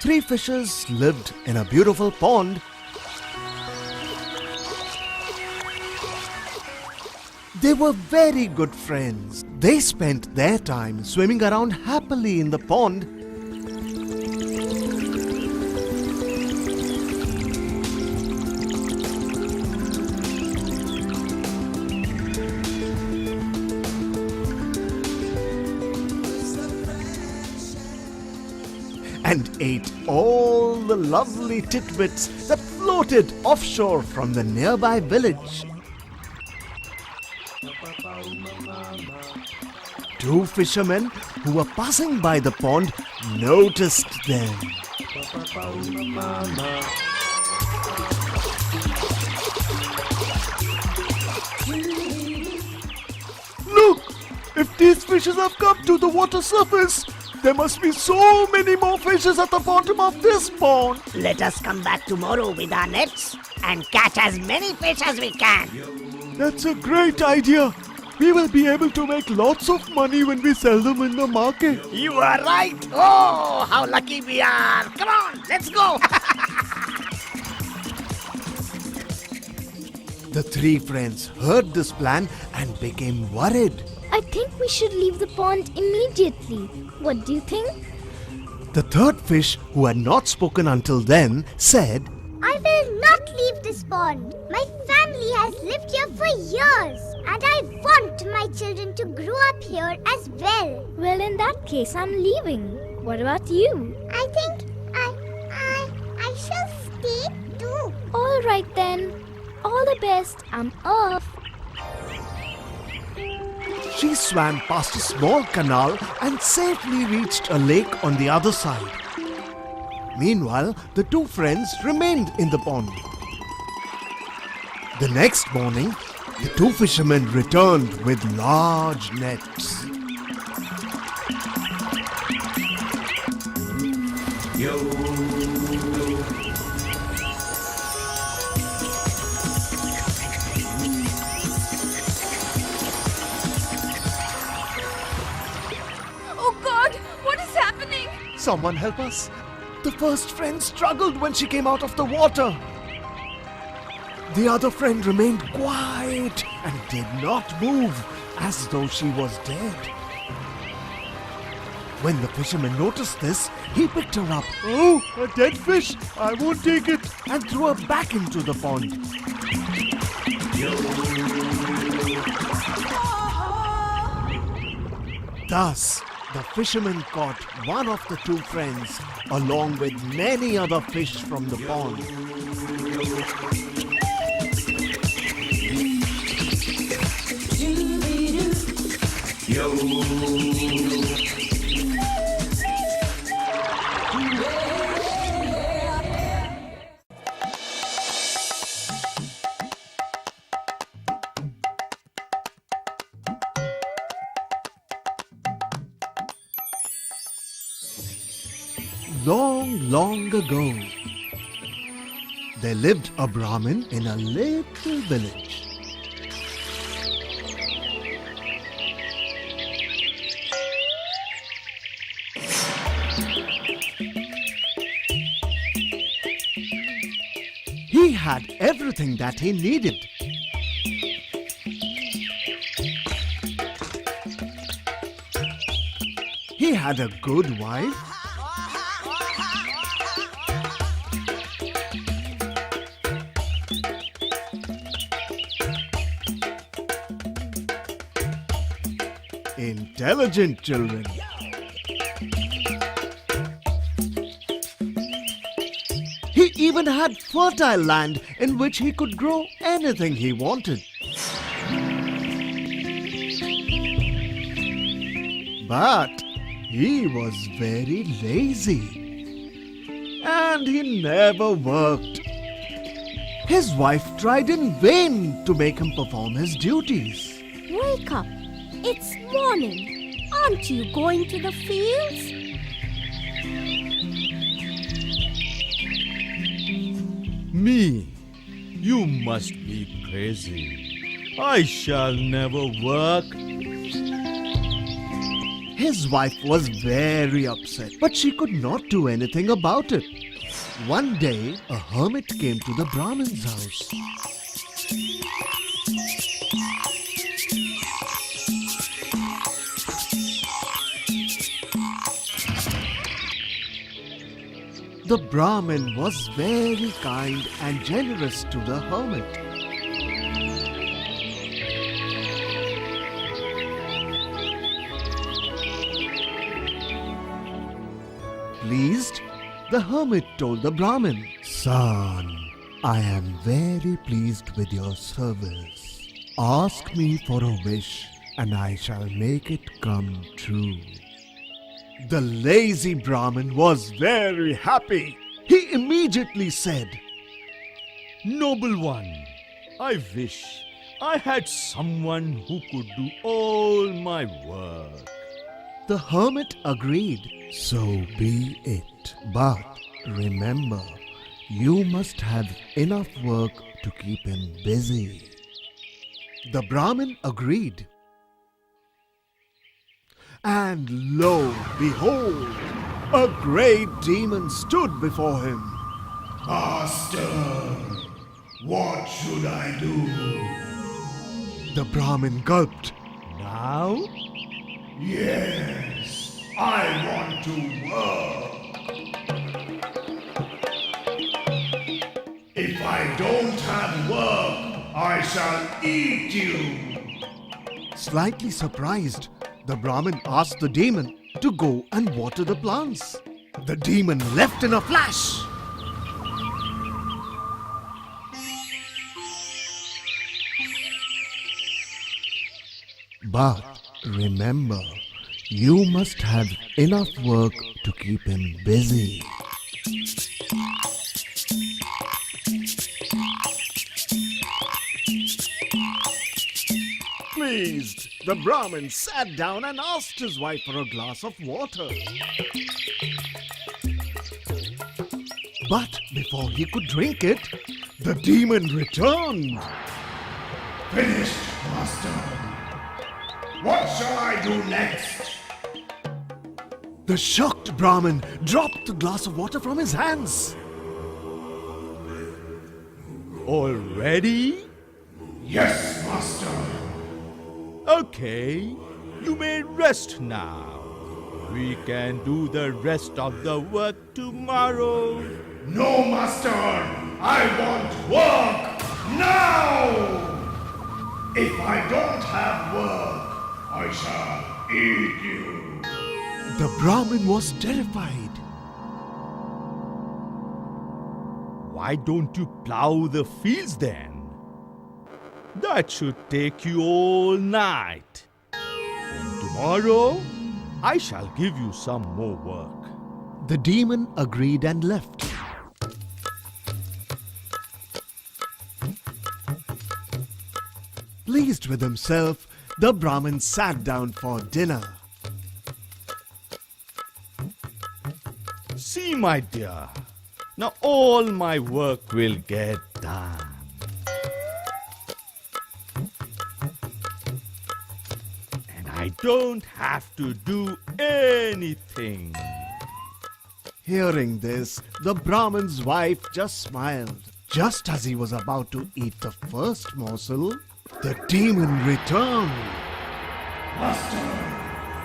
Three fishes lived in a beautiful pond. They were very good friends. They spent their time swimming around happily in the pond. And ate all the lovely tidbits that floated offshore from the nearby village. Two fishermen who were passing by the pond noticed them. Look! If these fishes have come to the water surface, there must be so many more fishes at the bottom of this pond. Let us come back tomorrow with our nets and catch as many fish as we can. That's a great idea. We will be able to make lots of money when we sell them in the market. You are right. Oh, how lucky we are. Come on, let's go. The three friends heard this plan and became worried. I think we should leave the pond immediately. What do you think? The third fish, who had not spoken until then, said, I will not leave this pond. My family has lived here for years, and I want my children to grow up here as well. Well, in that case, I'm leaving. What about you? I think I shall stay too. All right then. All the best. I'm off. She swam past a small canal and safely reached a lake on the other side. Meanwhile, the two friends remained in the pond. The next morning, the two fishermen returned with large nets. Oh God, what is happening? Someone help us! The first friend struggled when she came out of the water. The other friend remained quiet and did not move, as though she was dead. When the fisherman noticed this, he picked her up. Oh, a dead fish! I won't take it! And threw her back into the pond. Thus, the fisherman caught one of the two friends, along with many other fish from the pond. Long, long ago, there lived a Brahmin in a little village. He had everything that he needed. He had a good wife, intelligent children. He even had fertile land in which he could grow anything he wanted. But he was very lazy, and he never worked. His wife tried in vain to make him perform his duties. Wake up. It's morning. Aren't you going to the fields? Me? You must be crazy. I shall never work. His wife was very upset, but she could not do anything about it. One day, a hermit came to the Brahmin's house. The Brahmin was very kind and generous to the hermit. Pleased, the hermit told the Brahmin, "Son, I am very pleased with your service. Ask me for a wish and I shall make it come true." The lazy Brahmin was very happy. He immediately said, Noble one, I wish I had someone who could do all my work. The hermit agreed. So be it. But remember, you must have enough work to keep him busy. The Brahmin agreed. And lo, behold, a great demon stood before him. Master, what should I do? The Brahmin gulped. Now? Yes, I want to work. If I don't have work, I shall eat you. Slightly surprised, the Brahmin asked the demon to go and water the plants. The demon left in a flash. But remember, you must have enough work to keep him busy. Pleased, the Brahmin sat down and asked his wife for a glass of water. But before he could drink it, the demon returned. Finished, Master. What shall I do next? The shocked Brahmin dropped the glass of water from his hands. Already? Yes, Master. Okay, you may rest now. We can do the rest of the work tomorrow. No, Master. I want work now. If I don't have work, I shall eat you. The Brahmin was terrified. Why don't you plow the fields then? That should take you all night. And tomorrow, I shall give you some more work. The demon agreed and left. Pleased with himself, the Brahmin sat down for dinner. See, my dear, now all my work will get done. And I don't have to do anything. Hearing this, the Brahmin's wife just smiled. Just as he was about to eat the first morsel, the demon returned. Master,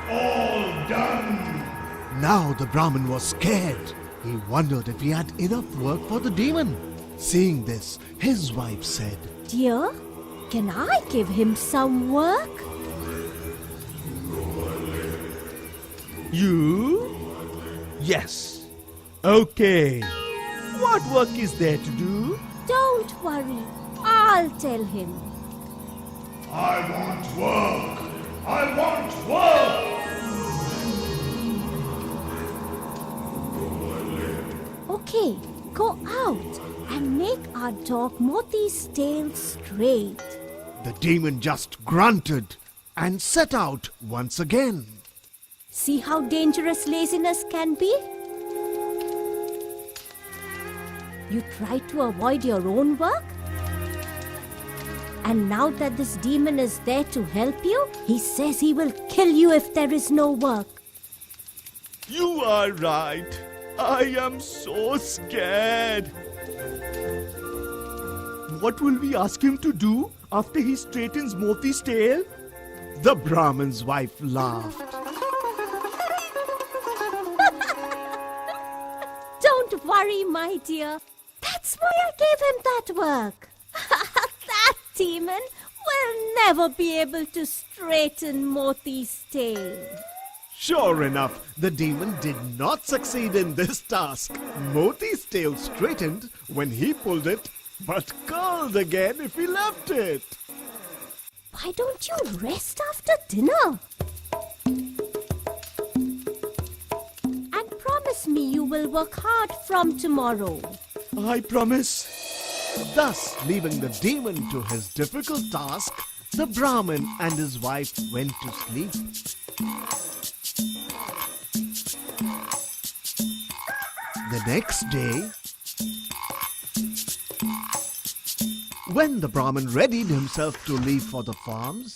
all done. Now the Brahmin was scared. He wondered if he had enough work for the demon. Seeing this, his wife said, Dear, can I give him some work? You? Yes. Okay. What work is there to do? Don't worry, I'll tell him. I want work. I want work. Okay, go out and make our dog Moti's tail straight. The demon just grunted and set out once again. See how dangerous laziness can be? You try to avoid your own work, And now that this demon is there to help you, he says he will kill you if there is no work. You are right. I am so scared. What will we ask him to do after he straightens Moti's tail? The Brahmin's wife laughed. Don't worry, my dear. That's why I gave him that work. That demon will never be able to straighten Moti's tail. Sure enough, the demon did not succeed in this task. Moti's tail straightened when he pulled it, but curled again if he left it. Why don't you rest after dinner? And promise me you will work hard from tomorrow. I promise. Thus, leaving the demon to his difficult task, the Brahmin and his wife went to sleep. The next day, when the Brahmin readied himself to leave for the farms,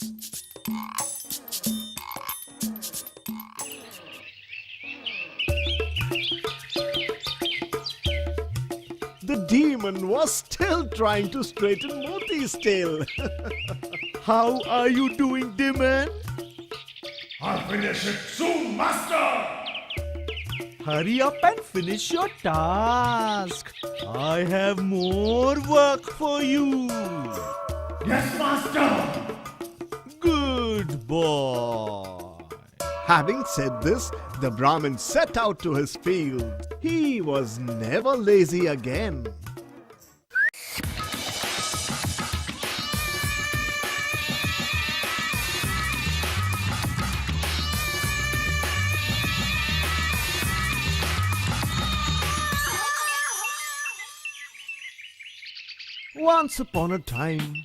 the demon was still trying to straighten Moti's tail. How are you doing, demon? I'll finish it soon, master! Hurry up and finish your task. I have more work for you. Yes, master! Good boy. Having said this, the Brahmin set out to his field. He was never lazy again. Once upon a time,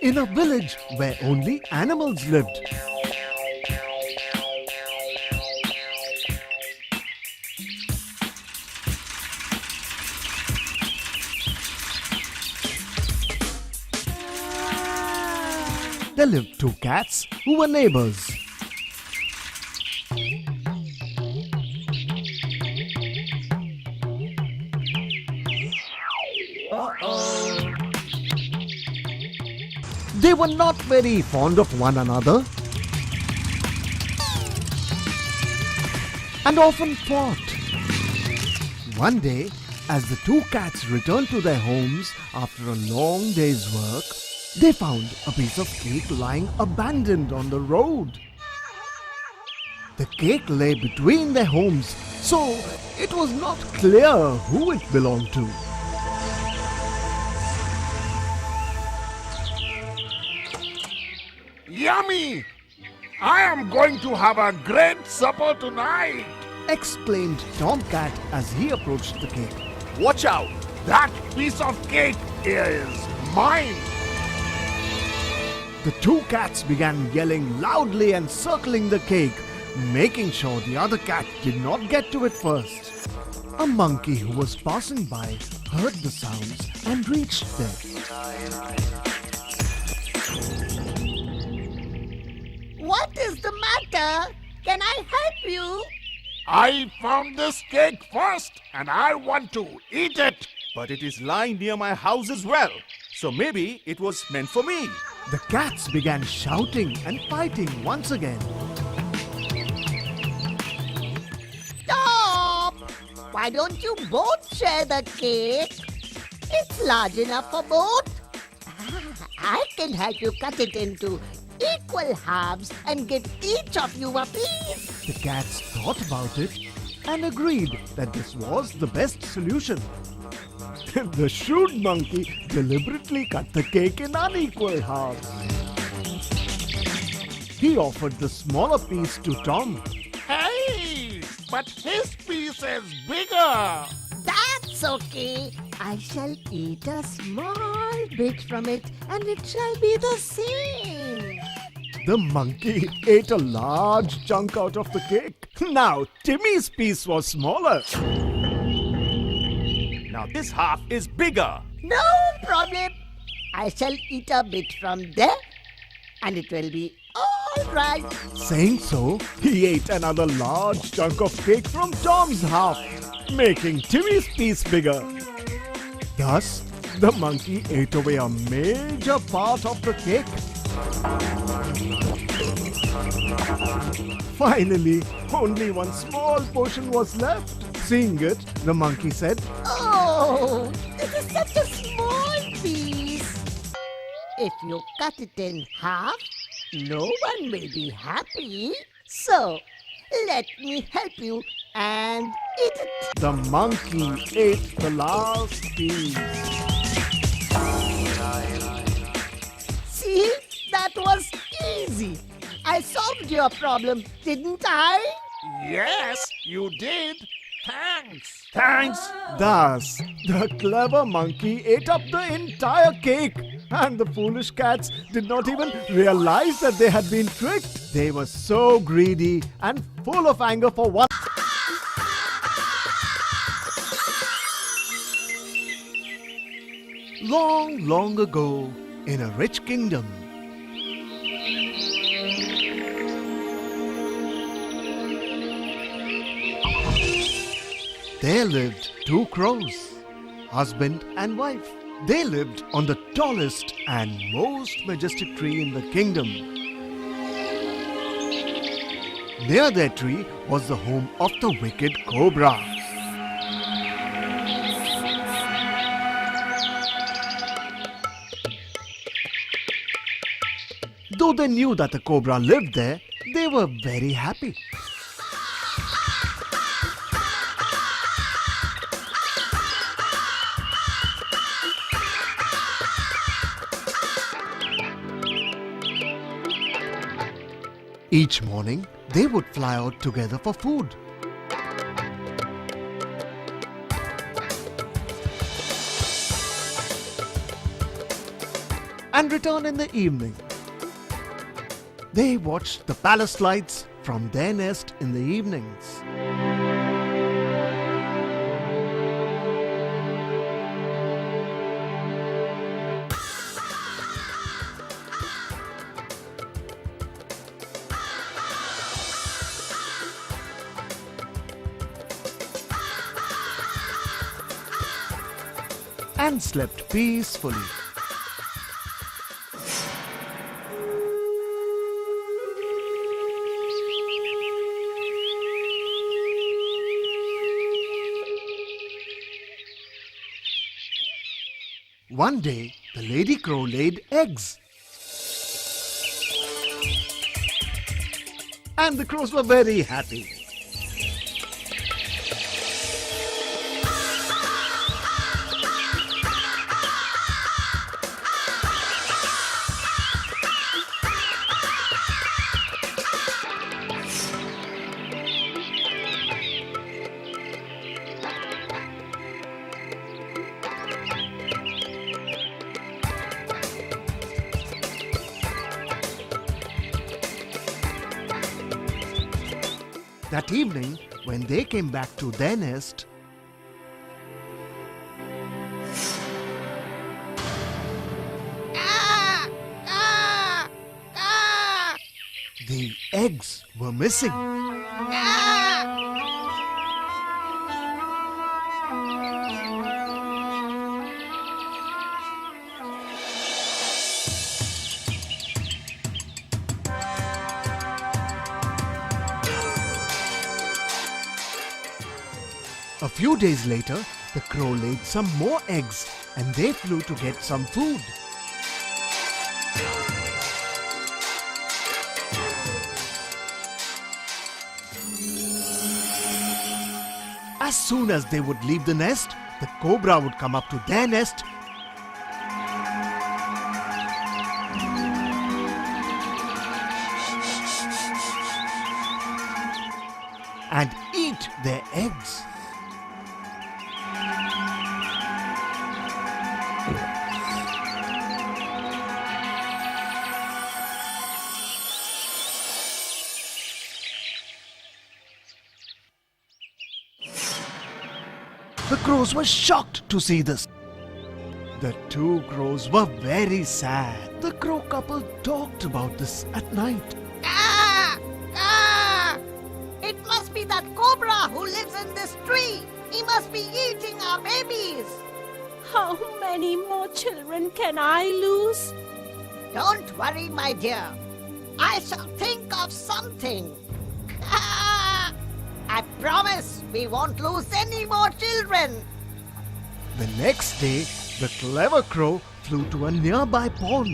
in a village where only animals lived, there lived two cats who were neighbors. They were not very fond of one another and often fought. One day, as the two cats returned to their homes after a long day's work, they found a piece of cake lying abandoned on the road. The cake lay between their homes, so it was not clear who it belonged to. Yummy! I am going to have a great supper tonight! Exclaimed Tomcat as he approached the cake. Watch out! That piece of cake is mine! The two cats began yelling loudly and circling the cake, making sure the other cat did not get to it first. A monkey who was passing by heard the sounds and reached there. What is the matter? Can I help you? I found this cake first and I want to eat it! But it is lying near my house as well. So maybe it was meant for me. The cats began shouting and fighting once again. Stop! Why don't you both share the cake? It's large enough for both. I can help you cut it into equal halves and give each of you a piece. The cats thought about it and agreed that this was the best solution. The shrewd monkey deliberately cut the cake in unequal halves. He offered the smaller piece to Tom. Hey! But his piece is bigger! That's okay. I shall eat a small bit from it and it shall be the same. The monkey ate a large chunk out of the cake. Now Timmy's piece was smaller. Now this half is bigger. No problem. I shall eat a bit from there, and it will be all right. Saying so, he ate another large chunk of cake from Tom's half, making Timmy's piece bigger. Thus, the monkey ate away a major part of the cake. Finally, only one small portion was left. Seeing it, the monkey said, Oh, this is such a small piece. If you cut it in half, no one will be happy. So, let me help you and eat it. The monkey ate the last piece. See, that was easy. I solved your problem, didn't I? Yes, you did. Thanks. Thanks. Thus, the clever monkey ate up the entire cake, and the foolish cats did not even realize that they had been tricked. They were so greedy and full of anger for one. Long, long ago, in a rich kingdom, there lived two crows, husband and wife. They lived on the tallest and most majestic tree in the kingdom. Near their tree was the home of the wicked cobra. Though they knew that the cobra lived there, they were very happy. Each morning, they would fly out together for food. And return in the evening. They watched the palace lights from their nest in the evenings. And slept peacefully. One day, the lady crow laid eggs. And the crows were very happy. That evening, when they came back to their nest, the eggs were missing. A few days later, the crow laid some more eggs and they flew to get some food. As soon as they would leave the nest, the cobra would come up to their nest and eat their eggs. The crows were shocked to see this. The two crows were very sad. The crow couple talked about this at night. Ah! Ah! It must be that cobra who lives in this tree. He must be eating our babies. How many more children can I lose? Don't worry, my dear. I shall think of something. Ah! I promise we won't lose any more children. The next day, the clever crow flew to a nearby pond.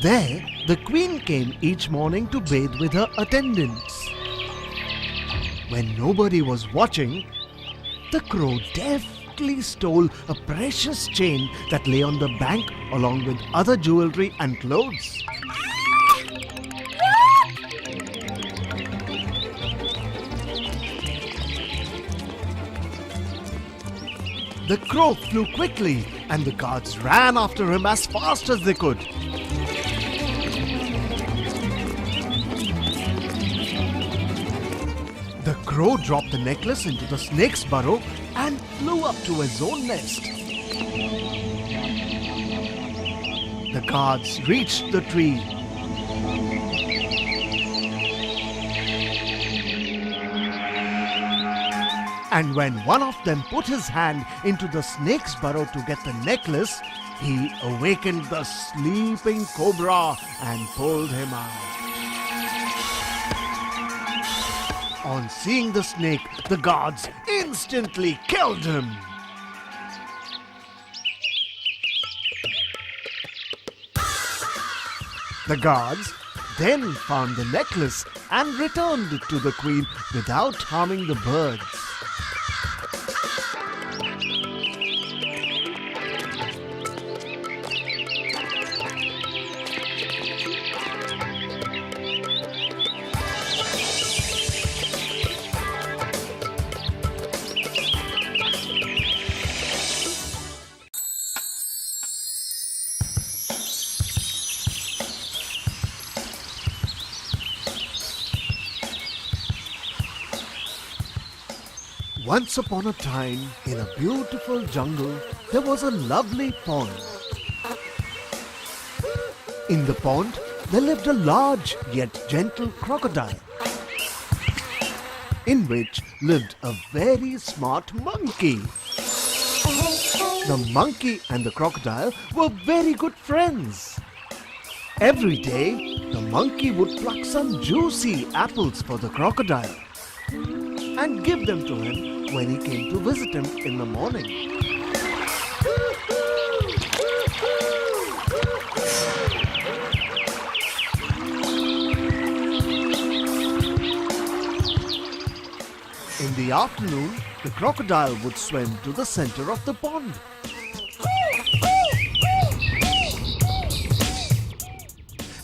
There, the queen came each morning to bathe with her attendants. When nobody was watching, the crow deftly stole a precious chain that lay on the bank along with other jewelry and clothes. The crow flew quickly, and the guards ran after him as fast as they could. The crow dropped the necklace into the snake's burrow and flew up to his own nest. The guards reached the tree. And when one of them put his hand into the snake's burrow to get the necklace, he awakened the sleeping cobra and pulled him out. On seeing the snake, the guards instantly killed him. The guards then found the necklace and returned it to the queen without harming the birds. Once upon a time, in a beautiful jungle, there was a lovely pond. In the pond, there lived a large yet gentle crocodile, in which lived a very smart monkey. The monkey and the crocodile were very good friends. Every day, the monkey would pluck some juicy apples for the crocodile and give them to him when he came to visit him in the morning. In the afternoon, the crocodile would swim to the center of the pond.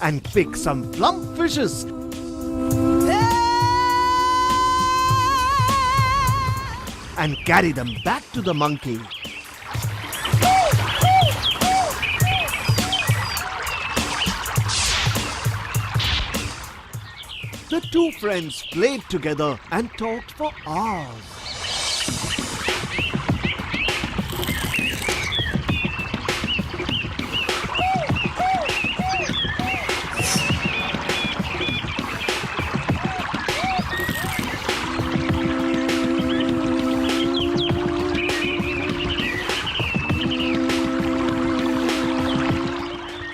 And pick some plump fishes. And carry them back to the monkey. The two friends played together and talked for hours.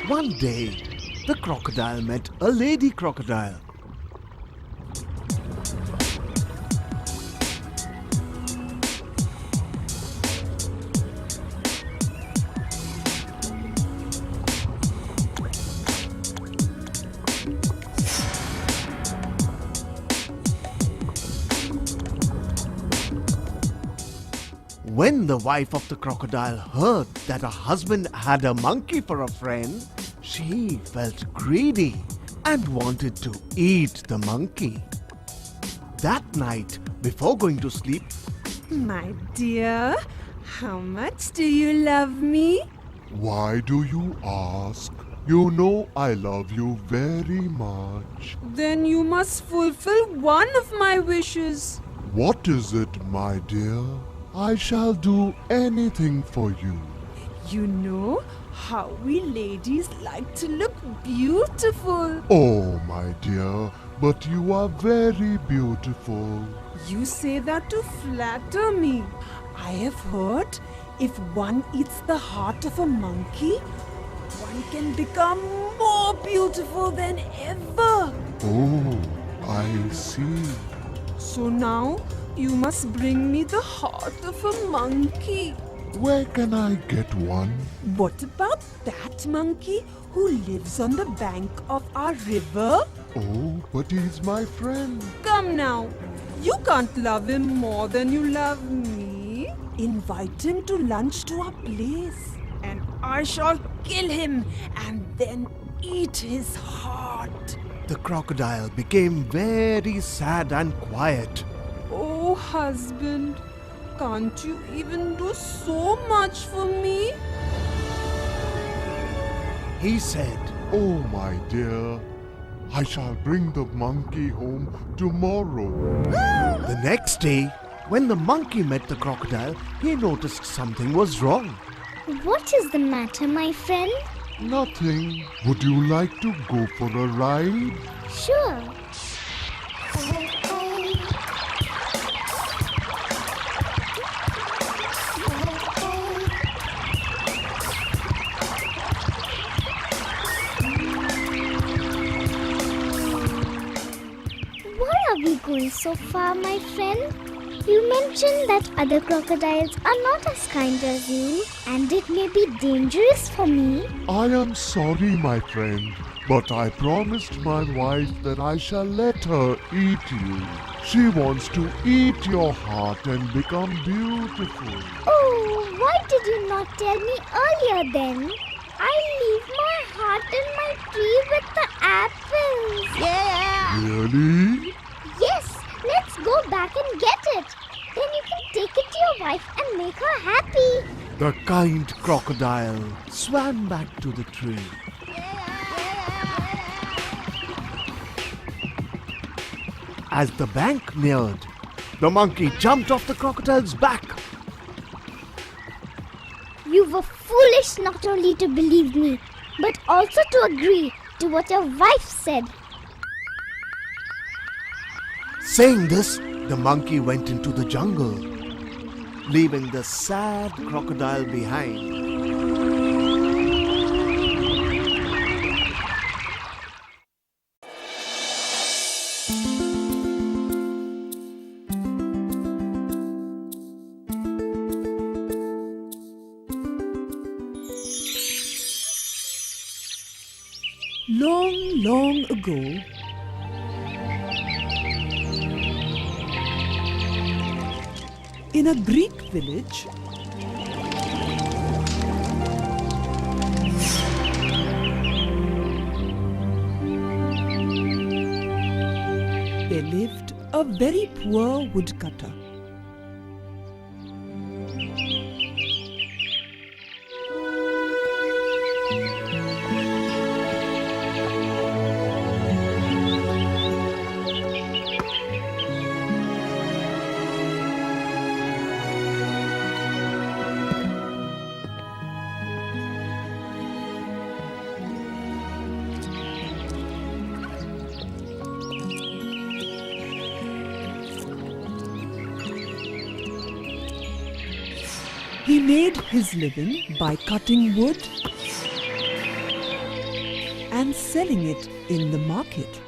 One day, the crocodile met a lady crocodile. When the wife of the crocodile heard that her husband had a monkey for a friend, she felt greedy and wanted to eat the monkey. That night, before going to sleep, My dear, how much do you love me? Why do you ask? You know I love you very much. Then you must fulfill one of my wishes. What is it, my dear? I shall do anything for you. You know how we ladies like to look beautiful. Oh, my dear, but you are very beautiful. You say that to flatter me. I have heard if one eats the heart of a monkey, one can become more beautiful than ever. Oh, I see. So now you must bring me the heart of a monkey. Where can I get one? What about that monkey who lives on the bank of our river? Oh, but he's my friend. Come now, you can't love him more than you love me. Invite him to lunch to our place, and I shall kill him and then eat his heart. The crocodile became very sad and quiet. Oh, husband, can't you even do so much for me? He said, Oh, my dear, I shall bring the monkey home tomorrow. The next day, when the monkey met the crocodile, he noticed something was wrong. What is the matter, my friend? Nothing. Would you like to go for a ride? Sure. Why are we going so far, my friend? You mentioned that other crocodiles are not as kind as you, and it may be dangerous for me. I am sorry, my friend, but I promised my wife that I shall let her eat you. She wants to eat your heart and become beautiful. Oh, why did you not tell me earlier then? I leave my heart in my tree with the apples. Yeah! Really? Yes, let's go back and get it. Then you can take it to your wife and make her happy. The kind crocodile swam back to the tree. As the bank neared, the monkey jumped off the crocodile's back. You were foolish not only to believe me, but also to agree to what your wife said. Saying this, the monkey went into the jungle, leaving the sad crocodile behind. Long, long ago, in a Greek village, there lived a very poor woodcutter. He made his living by cutting wood and selling it in the market.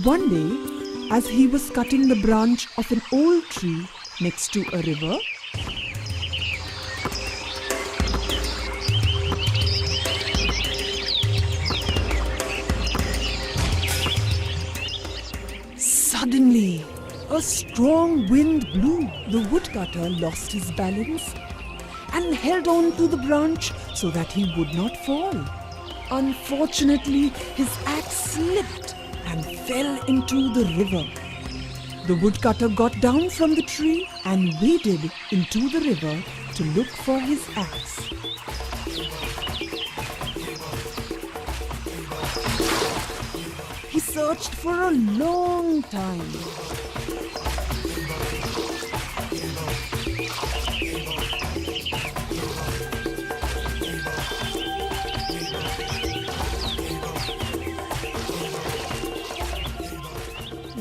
One day, as he was cutting the branch of an old tree next to a river, suddenly a strong wind blew. The woodcutter lost his balance and held on to the branch so that he would not fall. Unfortunately, his axe slipped and fell into the river. The woodcutter got down from the tree and waded into the river to look for his axe. He searched for a long time.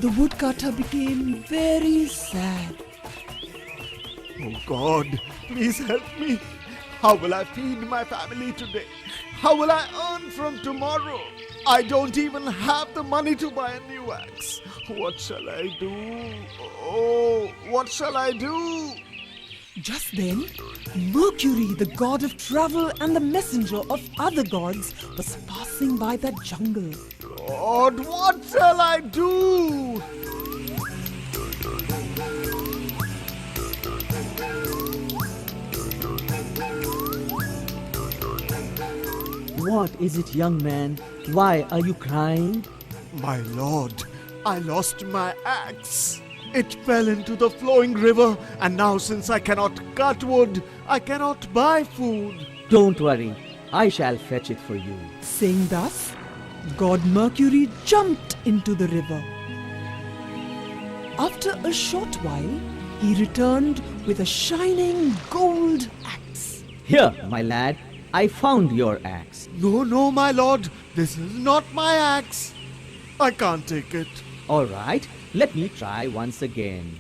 The woodcutter became very sad. Oh God, please help me. How will I feed my family today? How will I earn from tomorrow? I don't even have the money to buy a new axe. What shall I do? Oh, what shall I do? Just then, Mercury, the god of travel and the messenger of other gods, was passing by that jungle. God, what shall I do? What is it, young man? Why are you crying? My lord, I lost my axe. It fell into the flowing river, and now since I cannot cut wood, I cannot buy food. Don't worry, I shall fetch it for you. Saying thus, God Mercury jumped into the river. After a short while, he returned with a shining gold axe. Here, my lad, I found your axe. No, no, my lord, this is not my axe. I can't take it. All right, let me try once again.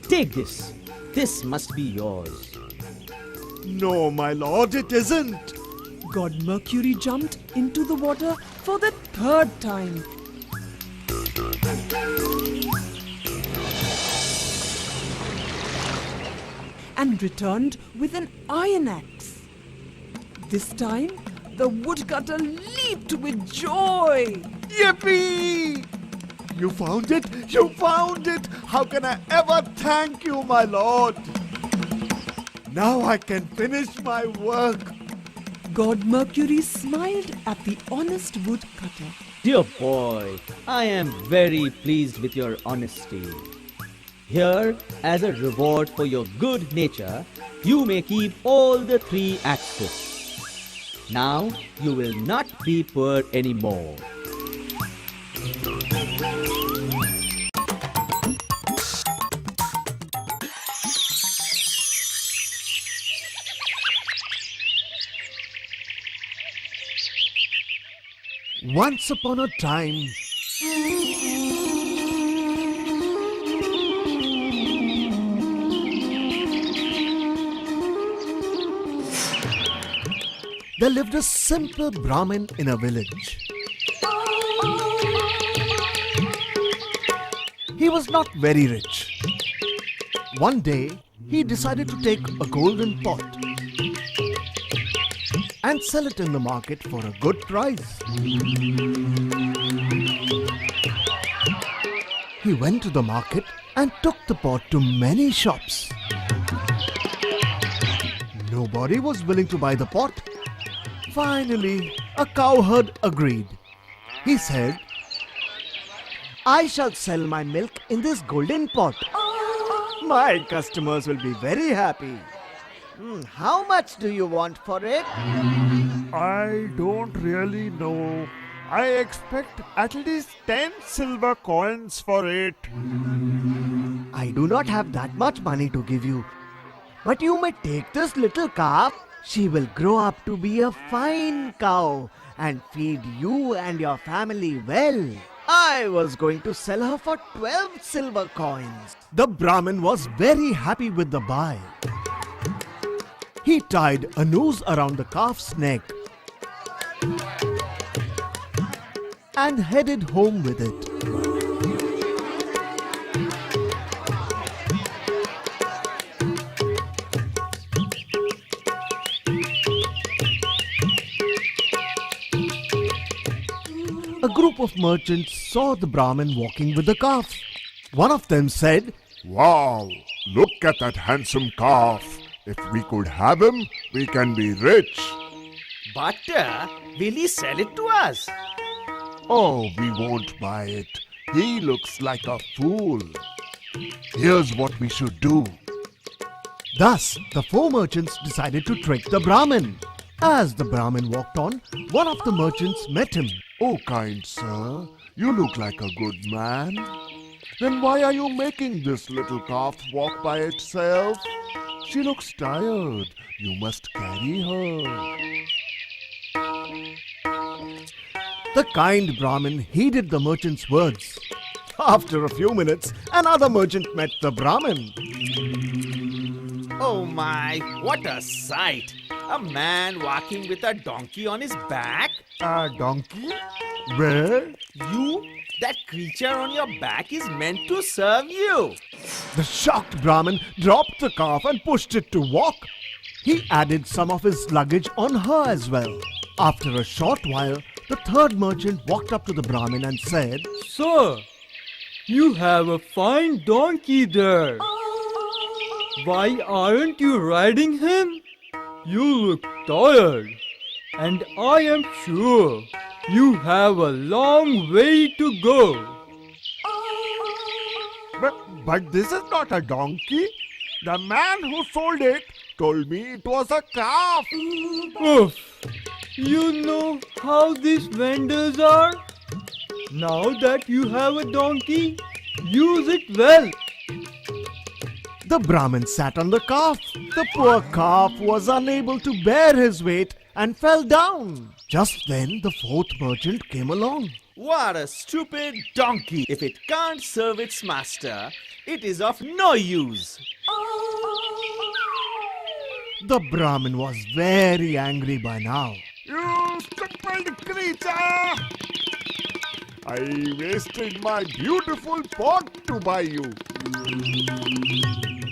Take this. This must be yours. No, my lord, it isn't. God Mercury jumped into the water for the third time. And returned with an iron axe. This time, the woodcutter leaped with joy. Yippee! You found it! You found it! How can I ever thank you, my lord? Now I can finish my work. God Mercury smiled at the honest woodcutter. Dear boy, I am very pleased with your honesty. Here, as a reward for your good nature, you may keep all the 3 axes. Now, you will not be poor anymore. Once upon a time, there lived a simple Brahmin in a village. He was not very rich. One day, he decided to take a golden pot and sell it in the market for a good price. He went to the market and took the pot to many shops. Nobody was willing to buy the pot. Finally, a cowherd agreed. He said, I shall sell my milk in this golden pot. My customers will be very happy. How much do you want for it? I don't really know. I expect at least 10 silver coins for it. I do not have that much money to give you. But you may take this little calf. She will grow up to be a fine cow and feed you and your family well. I was going to sell her for 12 silver coins. The Brahmin was very happy with the buy. He tied a noose around the calf's neck and headed home with it. A group of merchants saw the Brahmin walking with the calf. One of them said, Wow, look at that handsome calf. If we could have him, we can be rich. But will he sell it to us? Oh, we won't buy it. He looks like a fool. Here's what we should do. Thus, the 4 merchants decided to trick the Brahmin. As the Brahmin walked on, one of the merchants met him. Oh, kind sir, you look like a good man. Then why are you making this little calf walk by itself? She looks tired. You must carry her. The kind Brahmin heeded the merchant's words. After a few minutes, another merchant met the Brahmin. Oh my, what a sight! A man walking with a donkey on his back? A donkey? Where? You? That creature on your back is meant to serve you. The shocked Brahmin dropped the calf and pushed it to walk. He added some of his luggage on her as well. After a short while, the third merchant walked up to the Brahmin and said, Sir, you have a fine donkey there. Why aren't you riding him? You look tired, and I am sure you have a long way to go. But this is not a donkey. The man who sold it told me it was a calf. Oof. You know how these vendors are? Now that you have a donkey, use it well. The Brahmin sat on the calf. The poor calf was unable to bear his weight and fell down. Just then, the 4th merchant came along. What a stupid donkey! If it can't serve its master, it is of no use. The Brahmin was very angry by now. You stupid creature! I wasted my beautiful pot to buy you.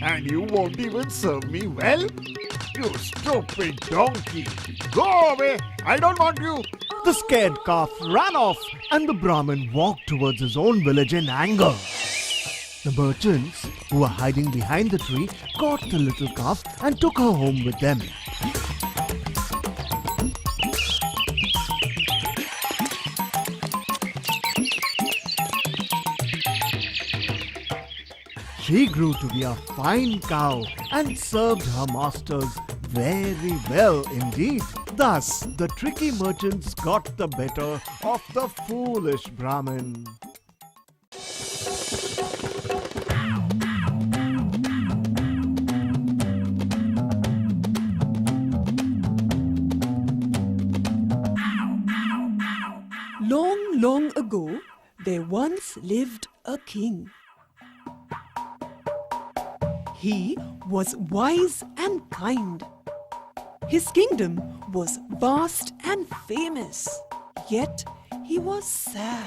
And you won't even serve me well? You stupid donkey! Go away! I don't want you! The scared calf ran off and the Brahmin walked towards his own village in anger. The merchants, who were hiding behind the tree, caught the little calf and took her home with them. She grew to be a fine cow and served her masters very well indeed. Thus, the tricky merchants got the better of the foolish Brahmin. Long, long ago, there once lived a king. He was wise and kind. His kingdom was vast and famous, yet he was sad.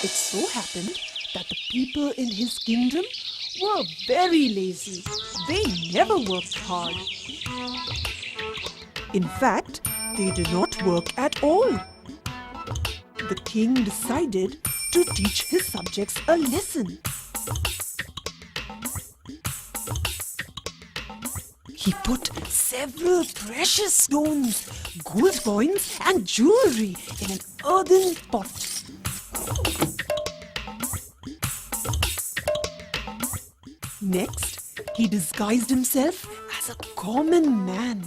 It so happened that the people in his kingdom were very lazy. They never worked hard. In fact, they did not work at all. The king decided to teach his subjects a lesson. He put several precious stones, gold coins and jewelry in an earthen pot. Next, he disguised himself as a common man,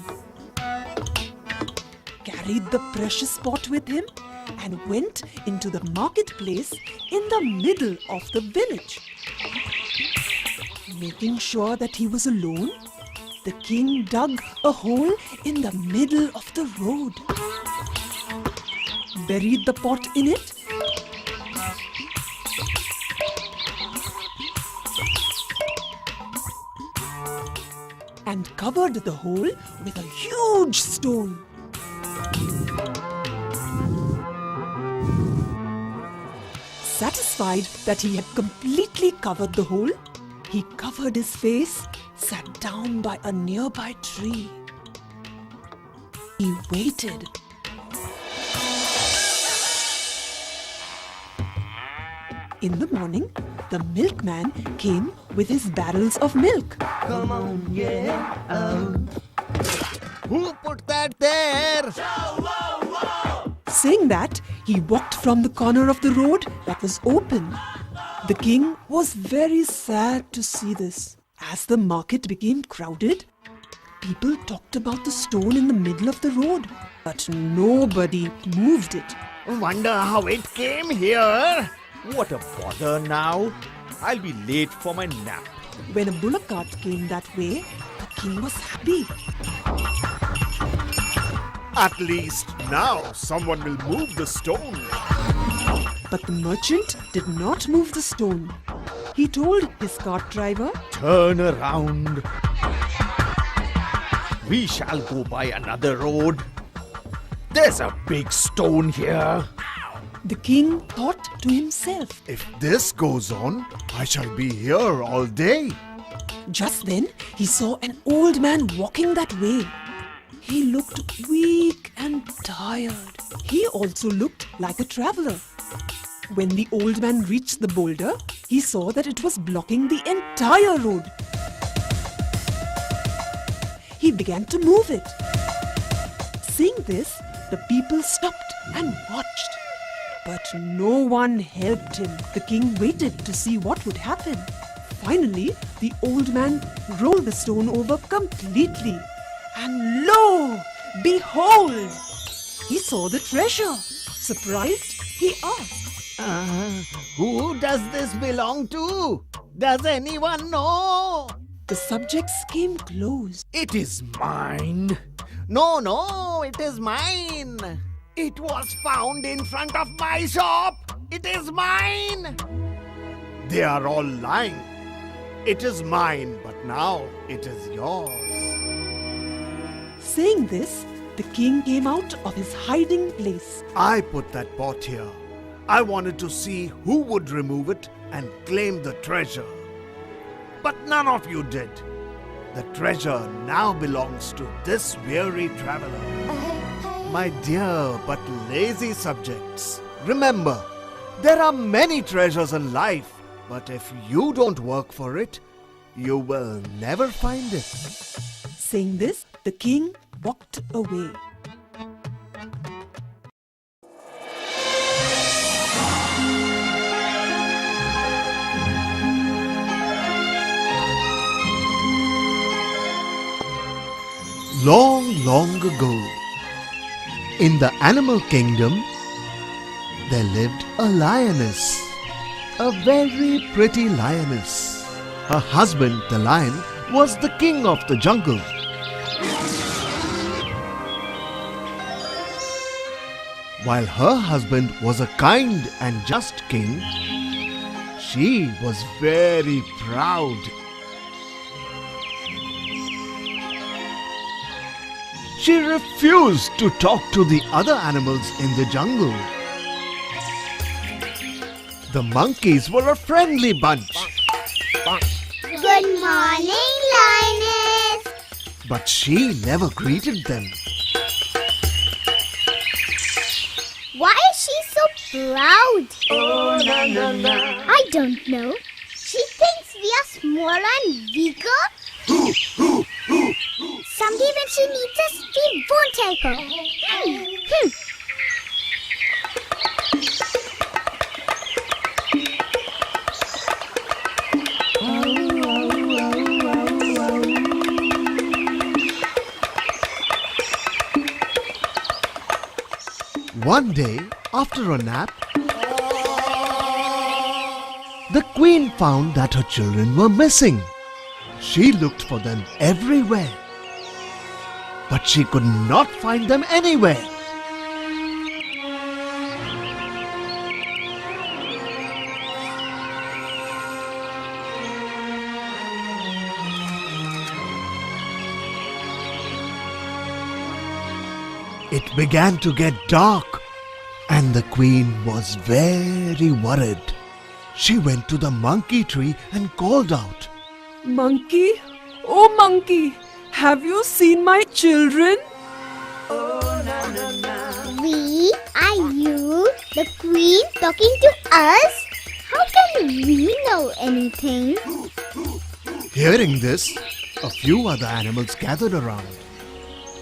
carried the precious pot with him and went into the marketplace in the middle of the village. Making sure that he was alone, the king dug a hole in the middle of the road, buried the pot in it, and covered the hole with a huge stone. Satisfied that he had completely covered the hole, he covered his face, sat down by a nearby tree. He waited. In the morning, the milkman came with his barrels of milk. Who put that there? Saying that, he walked from the corner of the road that was open. The king was very sad to see this. As the market became crowded, people talked about the stone in the middle of the road, but nobody moved it. Wonder how it came here. What a bother now. I'll be late for my nap. When a bullock cart came that way, the king was happy. At least now someone will move the stone. But the merchant did not move the stone. He told his cart driver, Turn around. We shall go by another road. There's a big stone here. the king thought to himself. If this goes on, I shall be here all day. Just then, he saw an old man walking that way. He looked weak and tired. He also looked like a traveler. When the old man reached the boulder, he saw that it was blocking the entire road. He began to move it. Seeing this, the people stopped and watched. But no one helped him. The king waited to see what would happen. Finally, the old man rolled the stone over completely. And lo! Behold! He saw the treasure. Surprised, he asked, Who does this belong to? Does anyone know? The subjects came close. It is mine. No, it is mine. It was found in front of my shop. It is mine. They are all lying. It is mine, but now it is yours. Saying this, the king came out of his hiding place. I put that pot here. I wanted to see who would remove it and claim the treasure. But none of you did. The treasure now belongs to this weary traveler. My dear but lazy subjects, remember, there are many treasures in life, but if you don't work for it, you will never find it. Saying this, the king walked away. Long, long ago, in the animal kingdom, there lived a lioness. A very pretty lioness. Her husband, the lion, was the king of the jungle. While her husband was a kind and just king, she was very proud. She refused to talk to the other animals in the jungle. The monkeys were a friendly bunch. Good morning, Lioness. But she never greeted them. Why is she so proud? I don't know. She thinks we are smaller and weaker. Someday when she needs us, we won't help her. One day, after a nap, the queen found that her children were missing. She looked for them everywhere, but she could not find them anywhere. It began to get dark, and the queen was very worried. She went to the monkey tree and called out, Monkey, oh monkey, have you seen my children? We? Are you, the queen, talking to us? How do we know anything? Hearing this, a few other animals gathered around.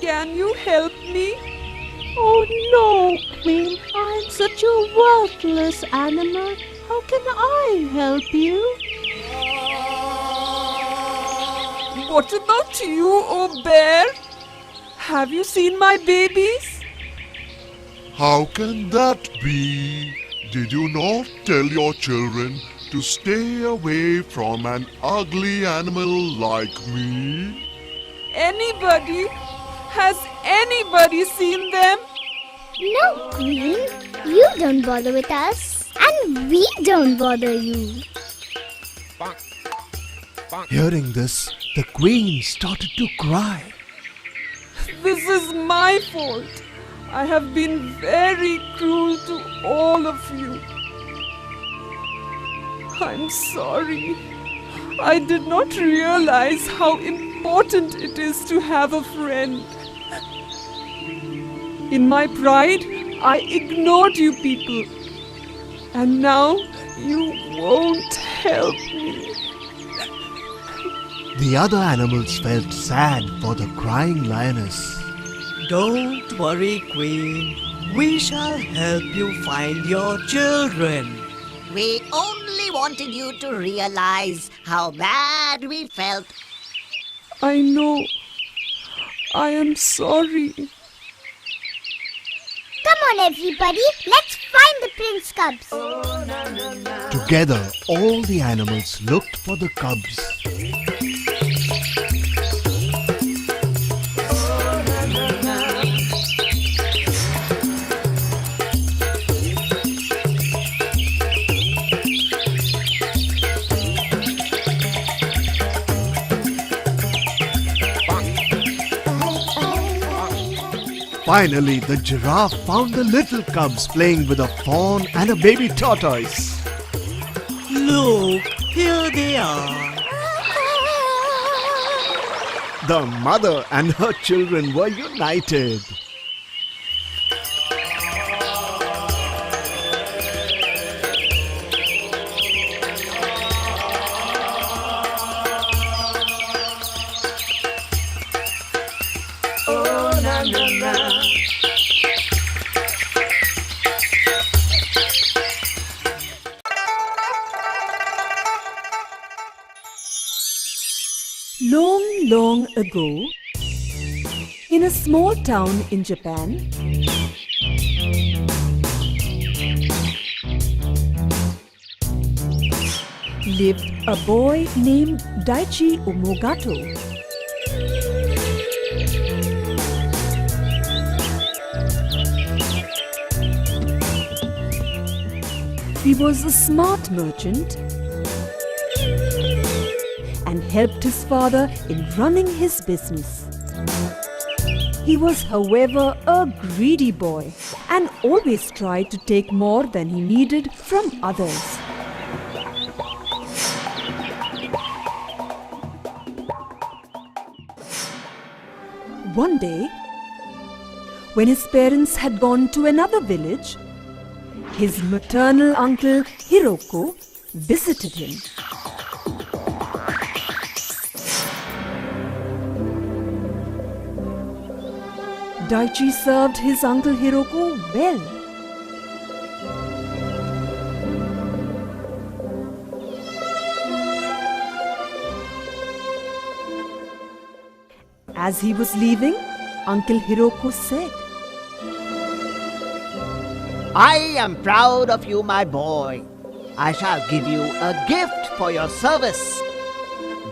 Can you help me? Oh no, Queen. I'm such a worthless animal. How can I help you? What about you, oh bear? Have you seen my babies? How can that be? Did you not tell your children to stay away from an ugly animal like me? Anybody? Has anybody seen them? No, Queen. You don't bother with us. And we don't bother you. Hearing this, the queen started to cry. This is my fault. I have been very cruel to all of you. I'm sorry. I did not realize how important it is to have a friend. In my pride, I ignored you people. And now you won't help me. The other animals felt sad for the crying lioness. Don't worry, Queen. We shall help you find your children. We only wanted you to realize how bad we felt. I know. I am sorry. Come on, everybody. Let's find the prince cubs. Together, all the animals looked for the cubs. Finally, the giraffe found the little cubs playing with a fawn and a baby tortoise. Look, here they are. The mother and her children were united. Long ago, in a small town in Japan, lived a boy named Daichi Umogato. He was a smart merchant and helped his father in running his business. He was, however, a greedy boy and always tried to take more than he needed from others. One day, when his parents had gone to another village, his maternal uncle Hiroko visited him. Daichi served his uncle Hiroko well. As he was leaving, Uncle Hiroko said, I am proud of you, my boy. I shall give you a gift for your service.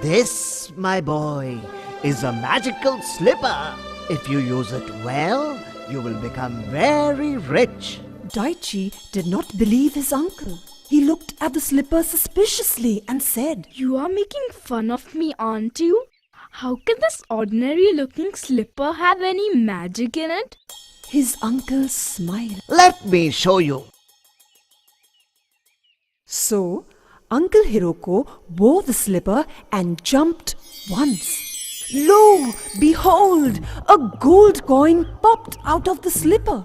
This, my boy, is a magical slipper. If you use it well, you will become very rich. Daichi did not believe his uncle. He looked at the slipper suspiciously and said, You are making fun of me, aren't you? How can this ordinary looking slipper have any magic in it? His uncle smiled. Let me show you. So, Uncle Hiroko wore the slipper and jumped once. Lo! Behold! A gold coin popped out of the slipper.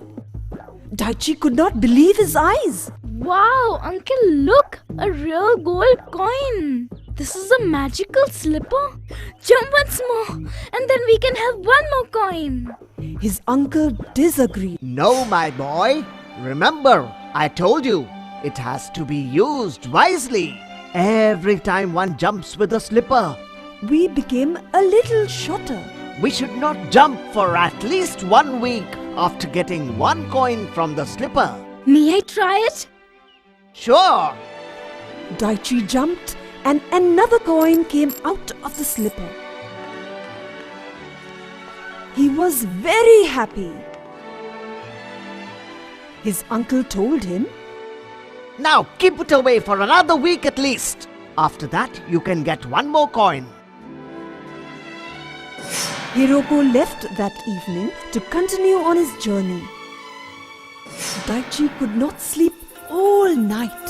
Daichi could not believe his eyes. Wow, Uncle, look! A real gold coin! This is a magical slipper. Jump once more, and then we can have one more coin. His uncle disagreed. No, my boy. Remember, I told you, it has to be used wisely. Every time one jumps with a slipper, We became a little shorter. we should not jump for at least 1 week after getting 1 coin from the slipper. May I try it? Sure. Daichi jumped, and another coin came out of the slipper. He was very happy. His uncle told him, Now keep it away for another week at least. After that, you can get 1 more coin. Hiroko left that evening to continue on his journey. Daichi could not sleep all night.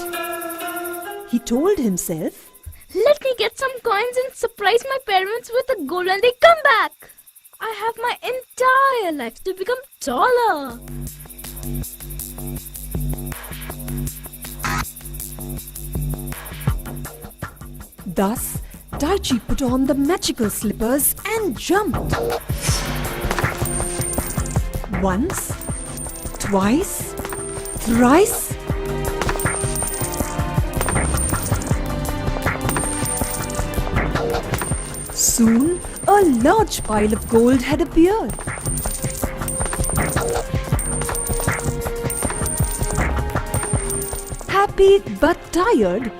He told himself, Let me get some coins and surprise my parents with a gold when they come back. I have my entire life to become taller. Thus, Daichi put on the magical slippers and jumped. Once, twice, thrice. Soon, a large pile of gold had appeared. Happy but tired,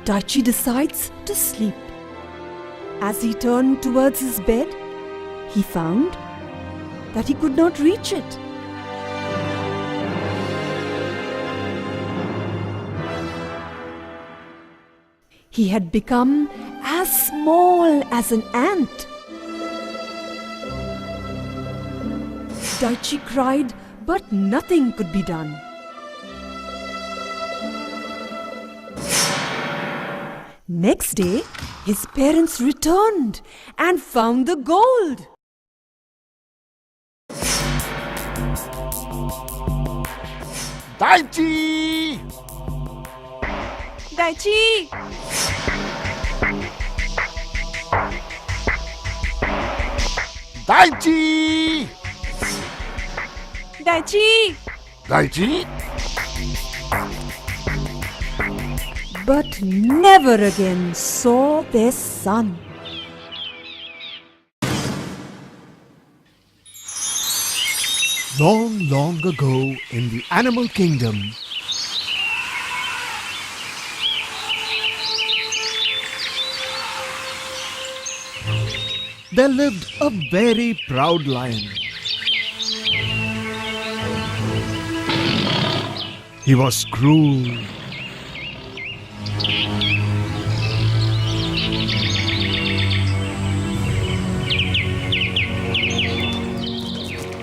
Daichi decides to sleep. As he turned towards his bed, he found that he could not reach it. He had become as small as an ant. Daichi cried, but nothing could be done. Next day, his parents returned and found the gold. Daichi! Daichi! Daichi! Daichi! Daichi? But never again saw their son. Long, long ago in the animal kingdom, there lived a very proud lion. He was cruel.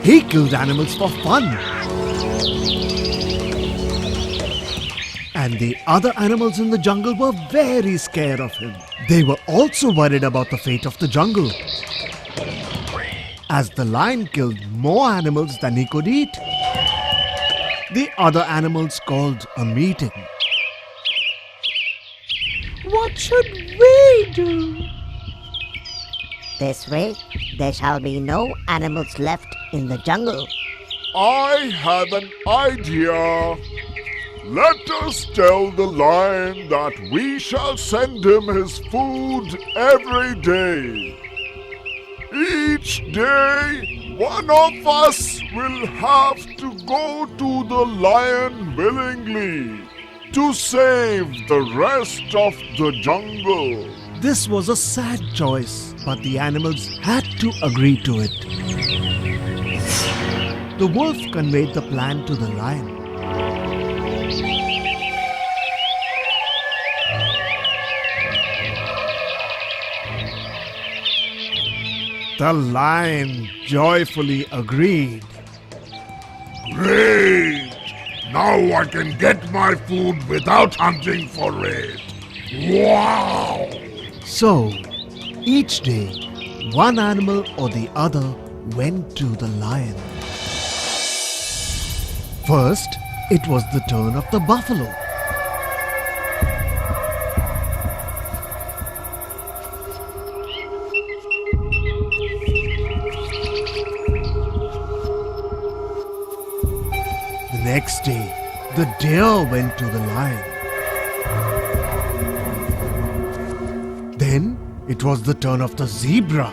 He killed animals for fun. And the other animals in the jungle were very scared of him. They were also worried about the fate of the jungle, as the lion killed more animals than he could eat. The other animals called a meeting. What should we do? This way, there shall be no animals left in the jungle. I have an idea. Let us tell the lion that we shall send him his food every day. Each day, one of us will have to go to the lion willingly to save the rest of the jungle. This was a sad choice, but the animals had to agree to it. The wolf conveyed the plan to the lion. The lion joyfully agreed. Great! Now I can get my food without hunting for it. Wow! So, each day, one animal or the other went to the lion. First, it was the turn of the buffalo. next day, the deer went to the lion. Then it was the turn of the zebra.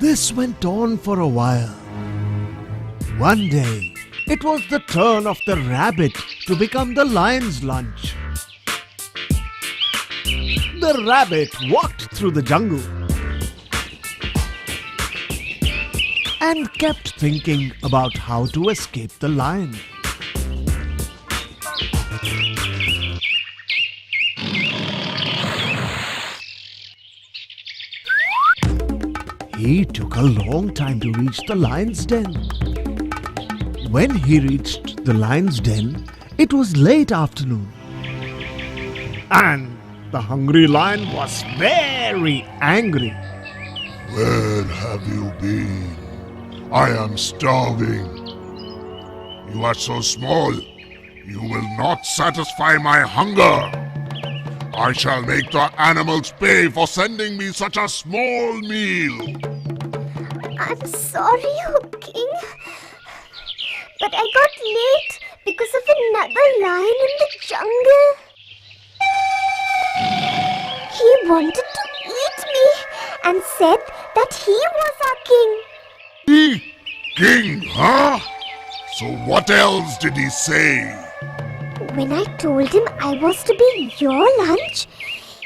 This went on for a while. One day, it was the turn of the rabbit to become the lion's lunch. The rabbit walked through the jungle and kept thinking about how to escape the lion. He took a long time to reach the lion's den. When he reached the lion's den, it was late afternoon. And the hungry lion was very angry. Where have you been? I am starving. You are so small. You will not satisfy my hunger. I shall make the animals pay for sending me such a small meal. I'm sorry, O King. But I got late because of another lion in the jungle. He wanted to eat me and said that he was our king. King, huh? So what else did he say? When I told him I was to be your lunch,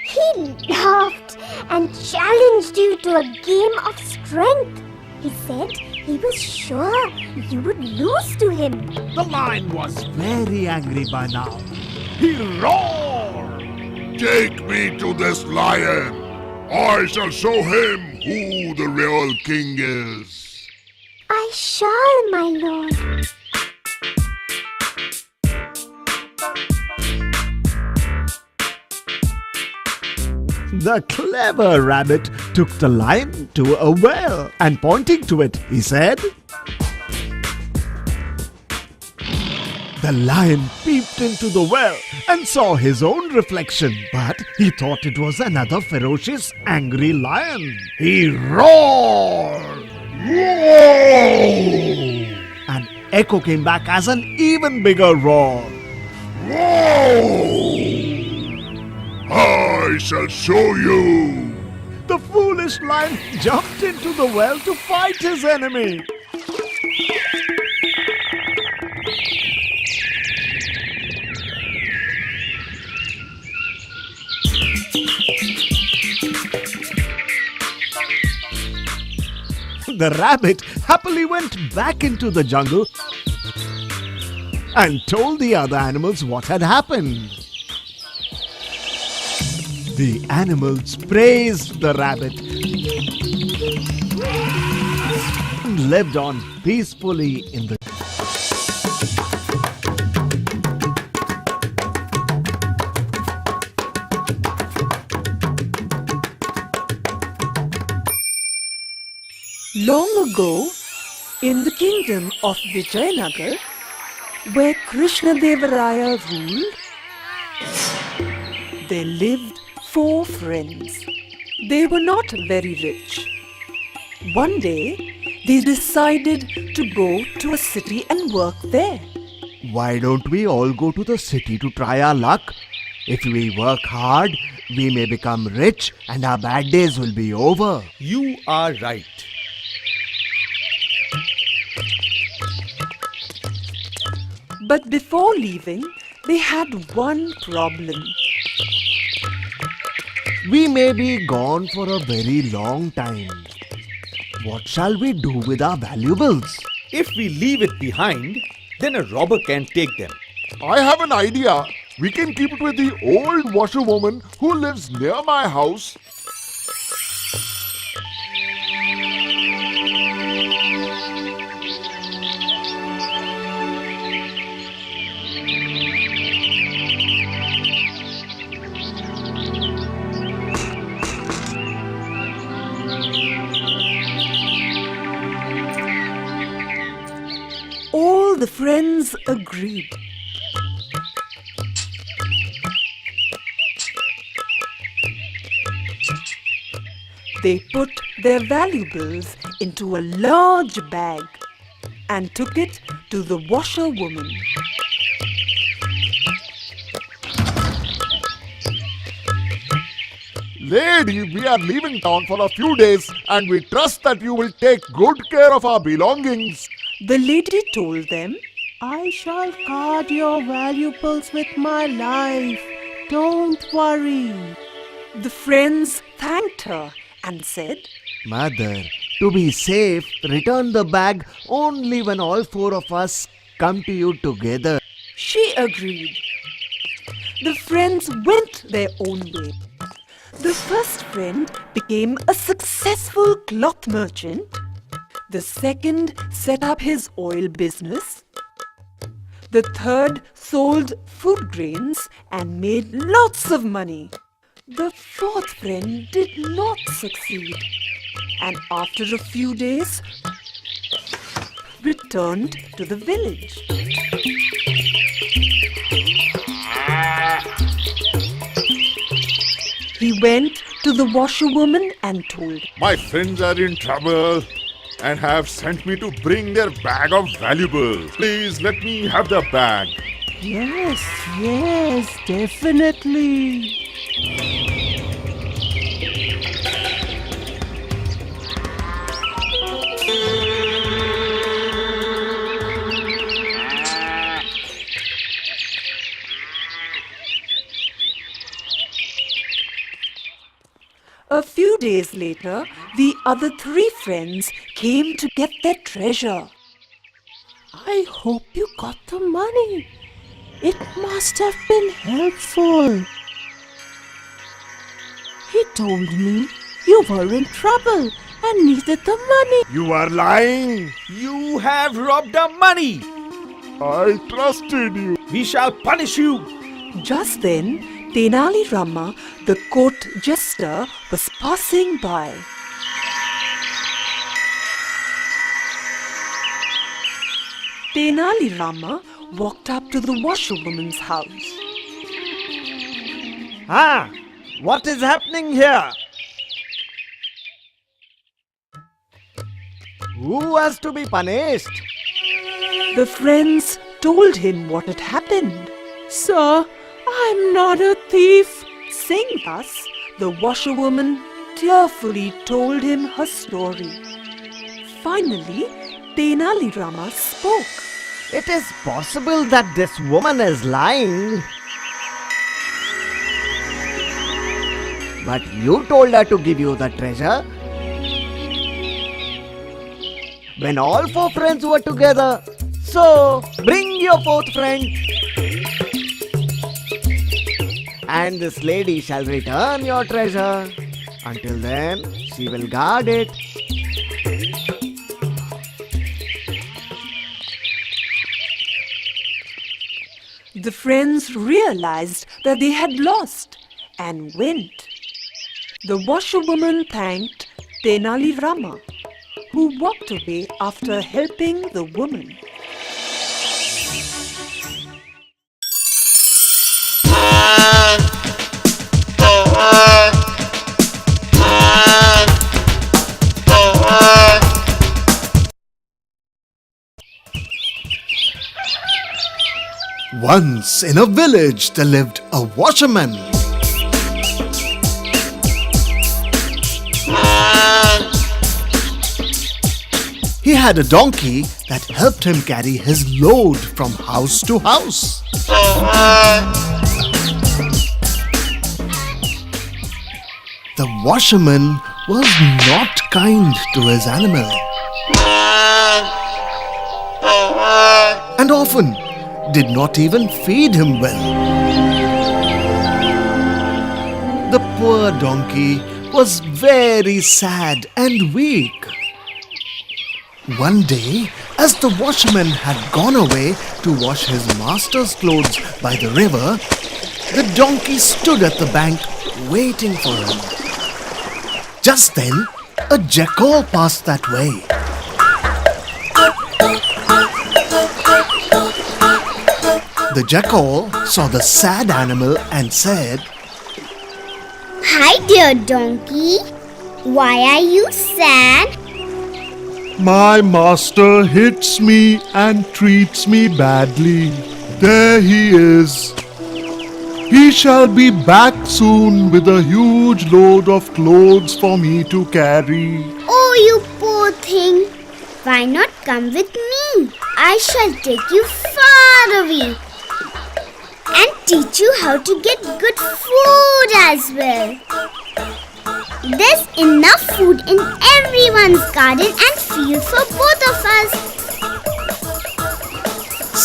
he laughed and challenged you to a game of strength. He said he was sure you would lose to him. The lion was very angry by now. He roared. Take me to this lion. I shall show him who the real king is. I shall, my lord. The clever rabbit took the lion to a well and pointing to it, he said, The lion peeped into the well and saw his own reflection, but he thought it was another ferocious, angry lion. He roared! Whoa! An echo came back as an even bigger roar. Whoa! I shall show you! The foolish lion jumped into the well to fight his enemy. The rabbit happily went back into the jungle and told the other animals what had happened. The animals praised the rabbit and lived on peacefully in the Long ago, in the kingdom of Vijayanagar, where Krishnadevaraya ruled, there lived 4 friends. They were not very rich. One day, they decided to go to a city and work there. Why don't we all go to the city to try our luck? If we work hard, we may become rich and our bad days will be over. You are right. But before leaving, they had one problem. We may be gone for a very long time. What shall we do with our valuables? If we leave it behind, then a robber can take them. I have an idea. We can keep it with the old washerwoman who lives near my house. All the friends agreed. They put their valuables into a large bag and took it to the washerwoman. Lady, we are leaving town for a few days and we trust that you will take good care of our belongings. The lady told them, I shall guard your valuables with my life. Don't worry. The friends thanked her and said, Mother, to be safe, return the bag only when all four of us come to you together. She agreed. The friends went their own way. The first friend became a successful cloth merchant. The second set up his oil business. The third sold food grains and made lots of money. The fourth friend did not succeed, and after a few days returned to the village. He went to the washerwoman and told, My friends are in trouble and have sent me to bring their bag of valuables. Please let me have the bag. Yes, definitely. A few days later, the other three friends came to get their treasure. I hope you got the money. It must have been helpful. He told me you were in trouble and needed the money. You are lying. You have robbed our money. I trusted you. We shall punish you. Just then, Tenali Rama, the court jester, was passing by. Tenali Rama walked up to the washerwoman's house. What is happening here? Who has to be punished? The friends told him what had happened. Sir, I'm not a thief. Saying thus, the washerwoman tearfully told him her story. Finally, Tenali Rama spoke. It is possible that this woman is lying. But you told her to give you the treasure when all four friends were together. So, bring your fourth friend. And this lady shall return your treasure. Until then, she will guard it. The friends realized that they had lost and went. The washerwoman thanked Tenali Rama, who walked away after helping the woman. Once in a village there lived a washerman. He had a donkey that helped him carry his load from house to house. The washerman was not kind to his animal and often did not even feed him well. The poor donkey was very sad and weak. One day, as the washerman had gone away to wash his master's clothes by the river, the donkey stood at the bank waiting for him. Just then, a jackal passed that way. The jackal saw the sad animal and said, Hi, dear donkey. Why are you sad? My master hits me and treats me badly. There he is. He shall be back soon with a huge load of clothes for me to carry. Oh, you poor thing. Why not come with me? I shall take you far away and teach you how to get good food as well. There's enough food in everyone's garden and field for both of us.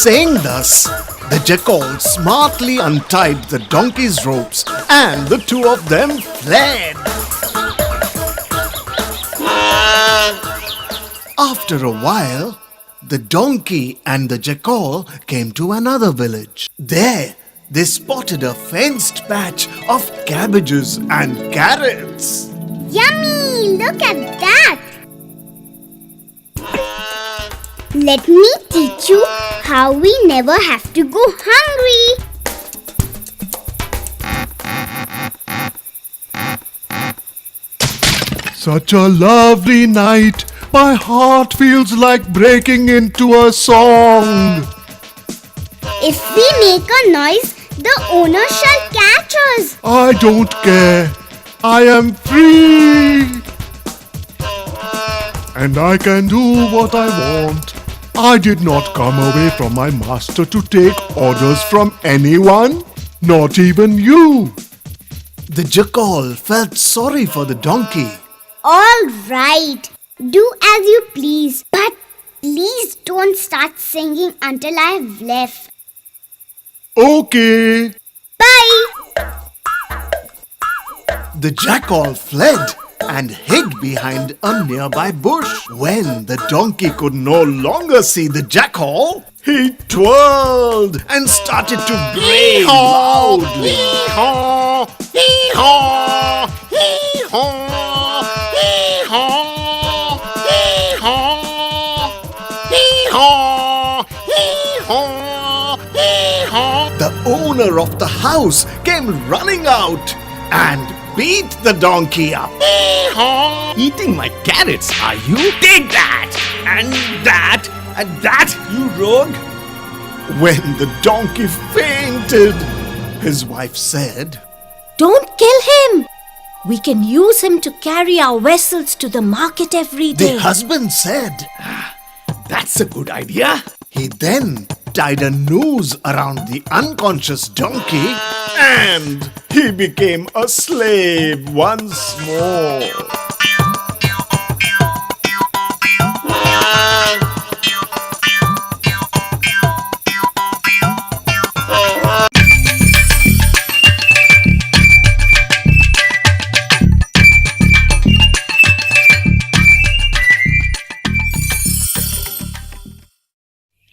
Saying thus, the jackal smartly untied the donkey's ropes and the two of them fled. After a while, the donkey and the jackal came to another village. There, they spotted a fenced patch of cabbages and carrots. Yummy! Look at that! Let me teach you how we never have to go hungry. Such a lovely night. My heart feels like breaking into a song. If we make a noise, the owner shall catch us. I don't care. I am free. And I can do what I want. I did not come away from my master to take orders from anyone, not even you. The jackal felt sorry for the donkey. All right. Do as you please. But please don't start singing until I've left. Okay. Bye. The jackal fled and hid behind a nearby bush. When the donkey could no longer see the jackal, he twirled and started to bray loudly. Hee-haw! Hee-haw! Hee-haw! Hee-haw! Hee-haw! Hee-haw! Hee-haw! The owner of the house came running out and beat the donkey up. Hee-haw! Eating my carrots, are you? Take that! And that! And that, you rogue! When the donkey fainted, his wife said, Don't kill him. We can use him to carry our vessels to the market every day. The husband said, That's a good idea. He then tied a noose around the unconscious donkey and he became a slave once more.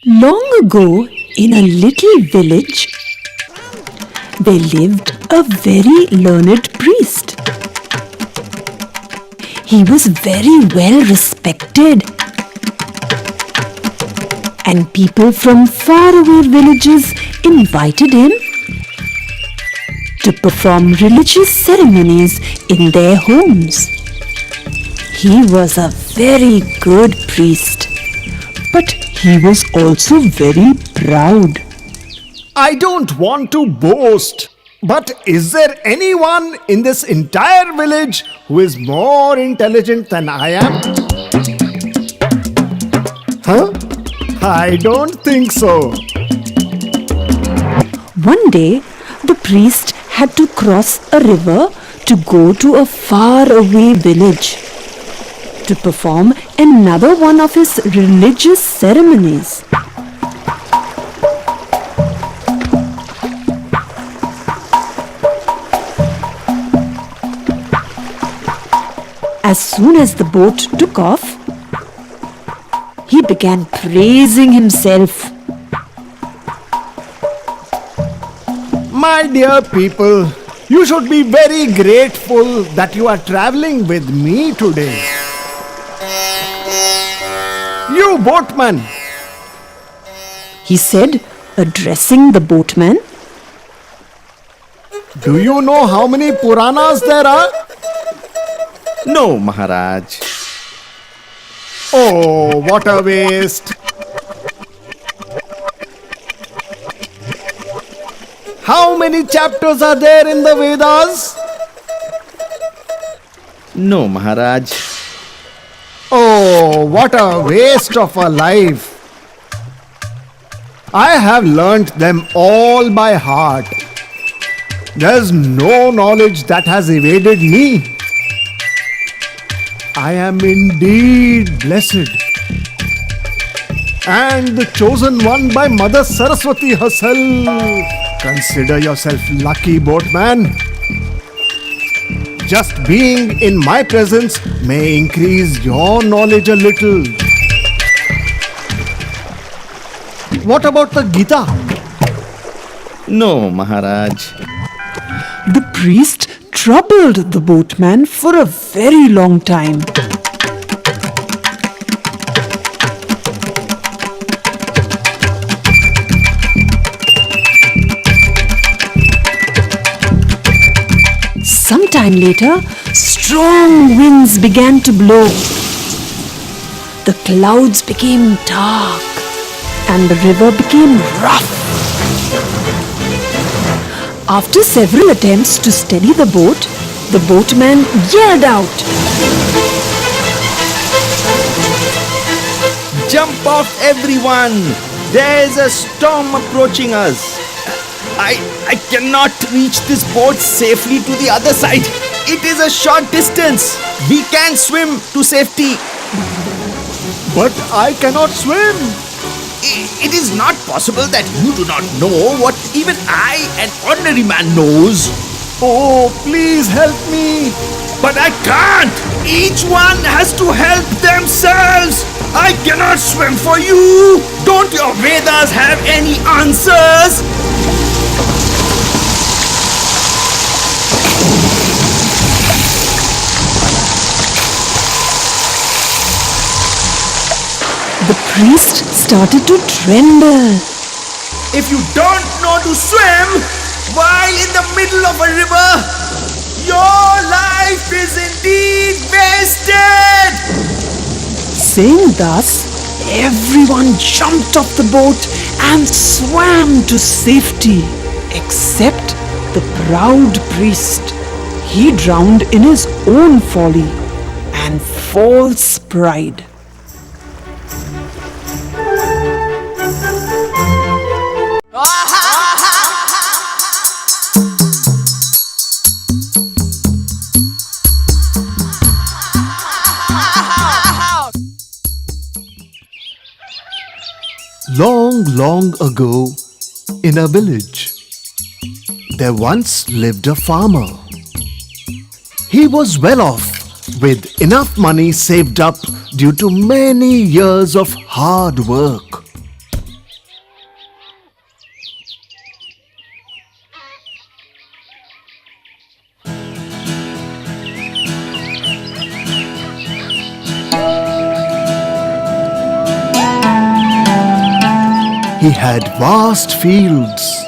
Long ago, in a little village, there lived a very learned priest. He was very well respected, and people from faraway villages invited him to perform religious ceremonies in their homes. He was a very good priest, but he was also very proud. I don't want to boast, but is there anyone in this entire village who is more intelligent than I am? Huh? I don't think so. One day, the priest had to cross a river to go to a faraway village to perform another one of his religious ceremonies. As soon as the boat took off, he began praising himself. My dear people, you should be very grateful that you are traveling with me today. You boatman, he said, addressing the boatman. Do you know how many Puranas there are? No, Maharaj. Oh, what a waste! How many chapters are there in the Vedas? No, Maharaj. Oh, what a waste of a life! I have learnt them all by heart. There's no knowledge that has evaded me. I am indeed blessed. And the chosen one by Mother Saraswati herself. Consider yourself lucky, boatman. Just being in my presence may increase your knowledge a little. What about the Gita? No, Maharaj. The priest troubled the boatman for a very long time. Sometime later, strong winds began to blow. The clouds became dark and the river became rough. After several attempts to steady the boatman yelled out, Jump off, everyone! There's a storm approaching us. I cannot reach this boat safely to the other side. It is a short distance. We can swim to safety. But I cannot swim. It is not possible that you do not know what even I, an ordinary man, knows. Oh, please help me. But I can't. Each one has to help themselves. I cannot swim for you. Don't your Vedas have any answers? the priest started to tremble. If you don't know to swim while in the middle of a river, your life is indeed wasted. Saying thus, everyone jumped off the boat and swam to safety, except the proud priest. He drowned in his own folly and false pride. Long, long ago, in a village, there once lived a farmer. He was well off with enough money saved up due to many years of hard work. He had vast fields.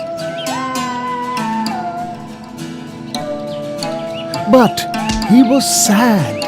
But he was sad.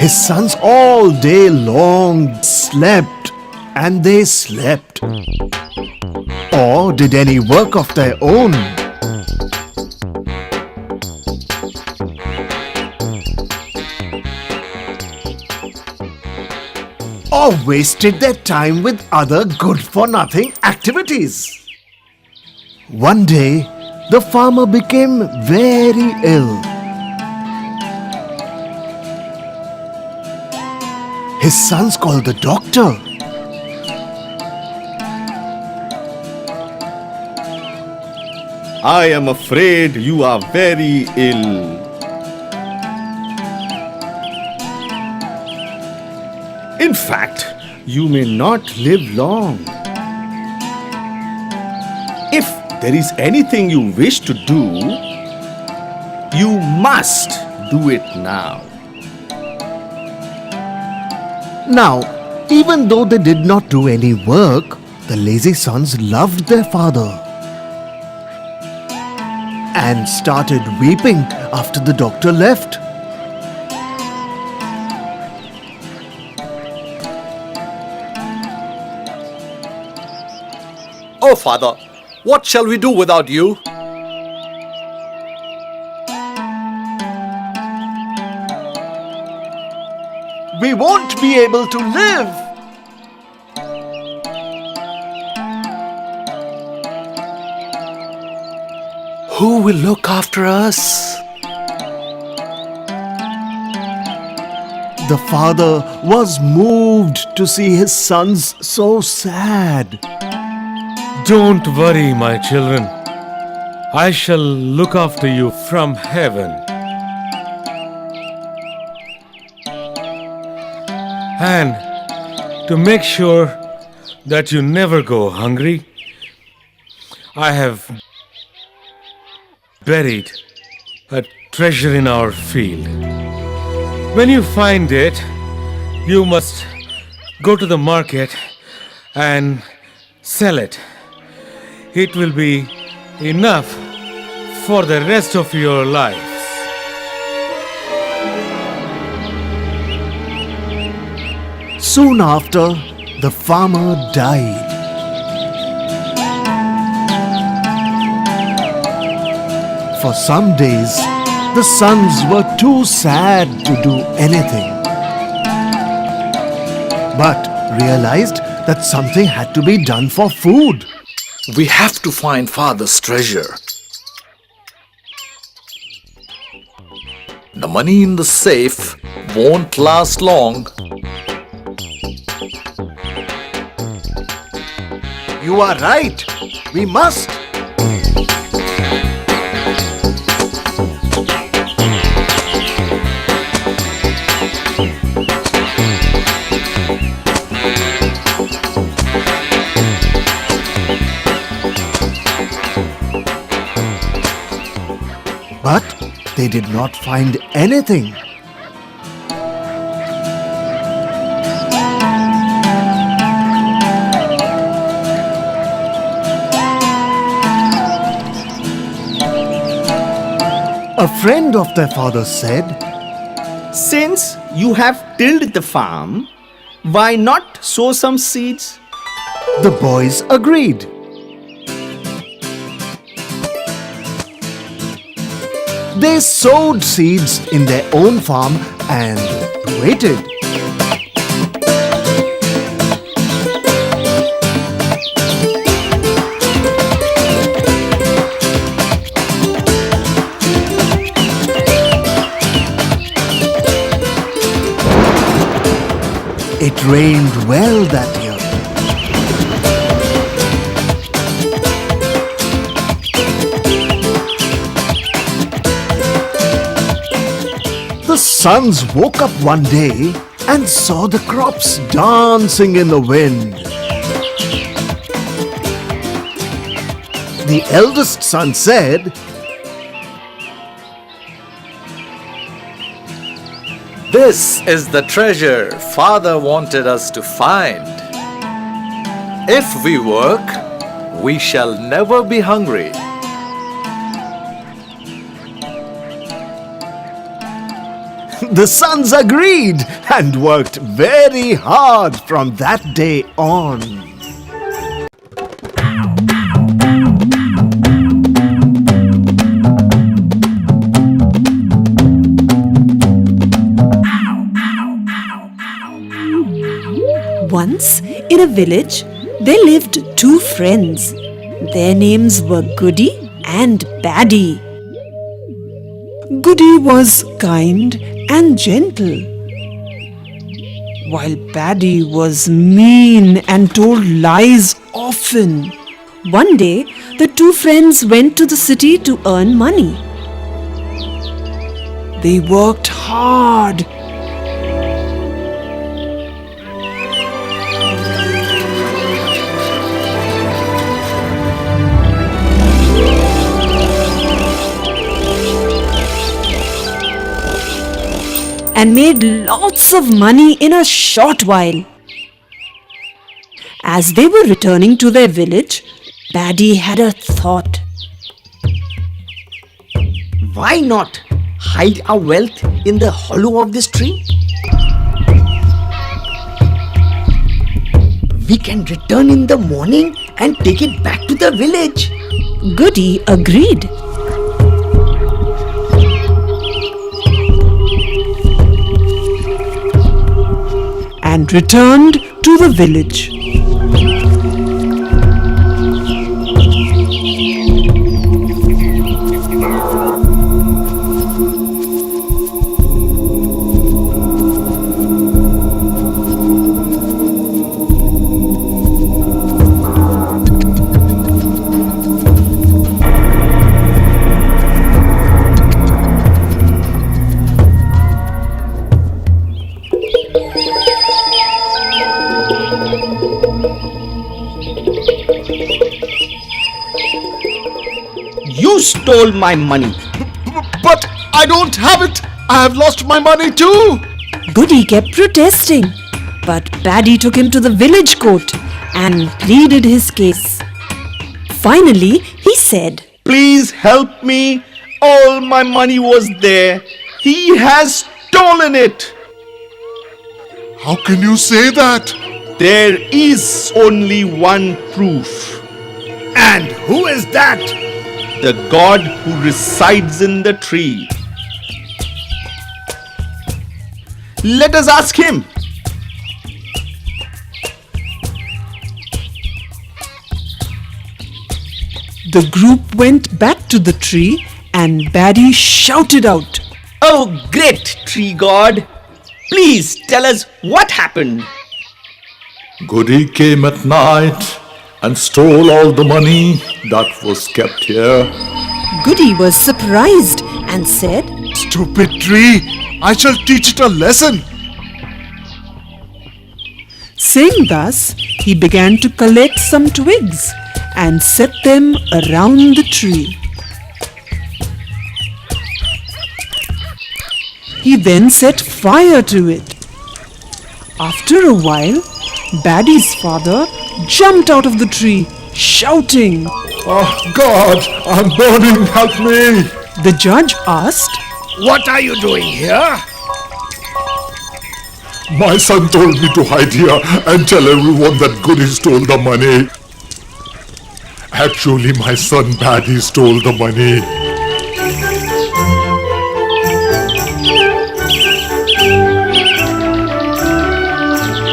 His sons all day long slept, and they slept, or did any work of their own. Or wasted their time with other good-for-nothing activities. One day, the farmer became very ill. His sons called the doctor. I am afraid you are very ill. In fact, you may not live long. If there is anything you wish to do, you must do it now. Now, even though they did not do any work, the lazy sons loved their father and started weeping after the doctor left. Oh, father, what shall we do without you? We won't be able to live. Who will look after us? The father was moved to see his sons so sad. Don't worry, my children. I shall look after you from heaven. And to make sure that you never go hungry, I have buried a treasure in our field. When you find it, you must go to the market and sell it. It will be enough for the rest of your lives. Soon after, the farmer died. For some days, the sons were too sad to do anything, but realized that something had to be done for food. We have to find father's treasure. The money in the safe won't last long. You are right. We must. But they did not find anything. A friend of their father said, Since you have tilled the farm, why not sow some seeds? The boys agreed. They sowed seeds in their own farm and waited. It rained well that year. The sons woke up one day and saw the crops dancing in the wind. The eldest son said, This is the treasure father wanted us to find. If we work, we shall never be hungry. The sons agreed and worked very hard from that day on. Once, in a village, there lived two friends. Their names were Goody and Baddie. Goody was kind and gentle, while Baddie was mean and told lies often. One day, the two friends went to the city to earn money. They worked hard and made lots of money in a short while. As they were returning to their village, Paddy had a thought. Why not hide our wealth in the hollow of this tree? We can return in the morning and take it back to the village. Goody agreed. And returned to the village. You stole my money. But I don't have it. I have lost my money too. Goody kept protesting, but Paddy took him to the village court and pleaded his case. Finally, he said, Please help me. All my money was there. He has stolen it. How can you say that? There is only one proof. And who is that? The god who resides in the tree. Let us ask him. The group went back to the tree and Paddy shouted out, Oh, great tree god. Please tell us what happened. Goody came at night and stole all the money that was kept here. Goody was surprised and said, Stupid tree, I shall teach it a lesson. Saying thus, he began to collect some twigs and set them around the tree. He then set fire to it. After a while, Paddy's father jumped out of the tree, shouting, Oh God, I'm burning, help me. The judge asked, What are you doing here? My son told me to hide here and tell everyone that Goody stole the money. Actually, my son Paddy stole the money.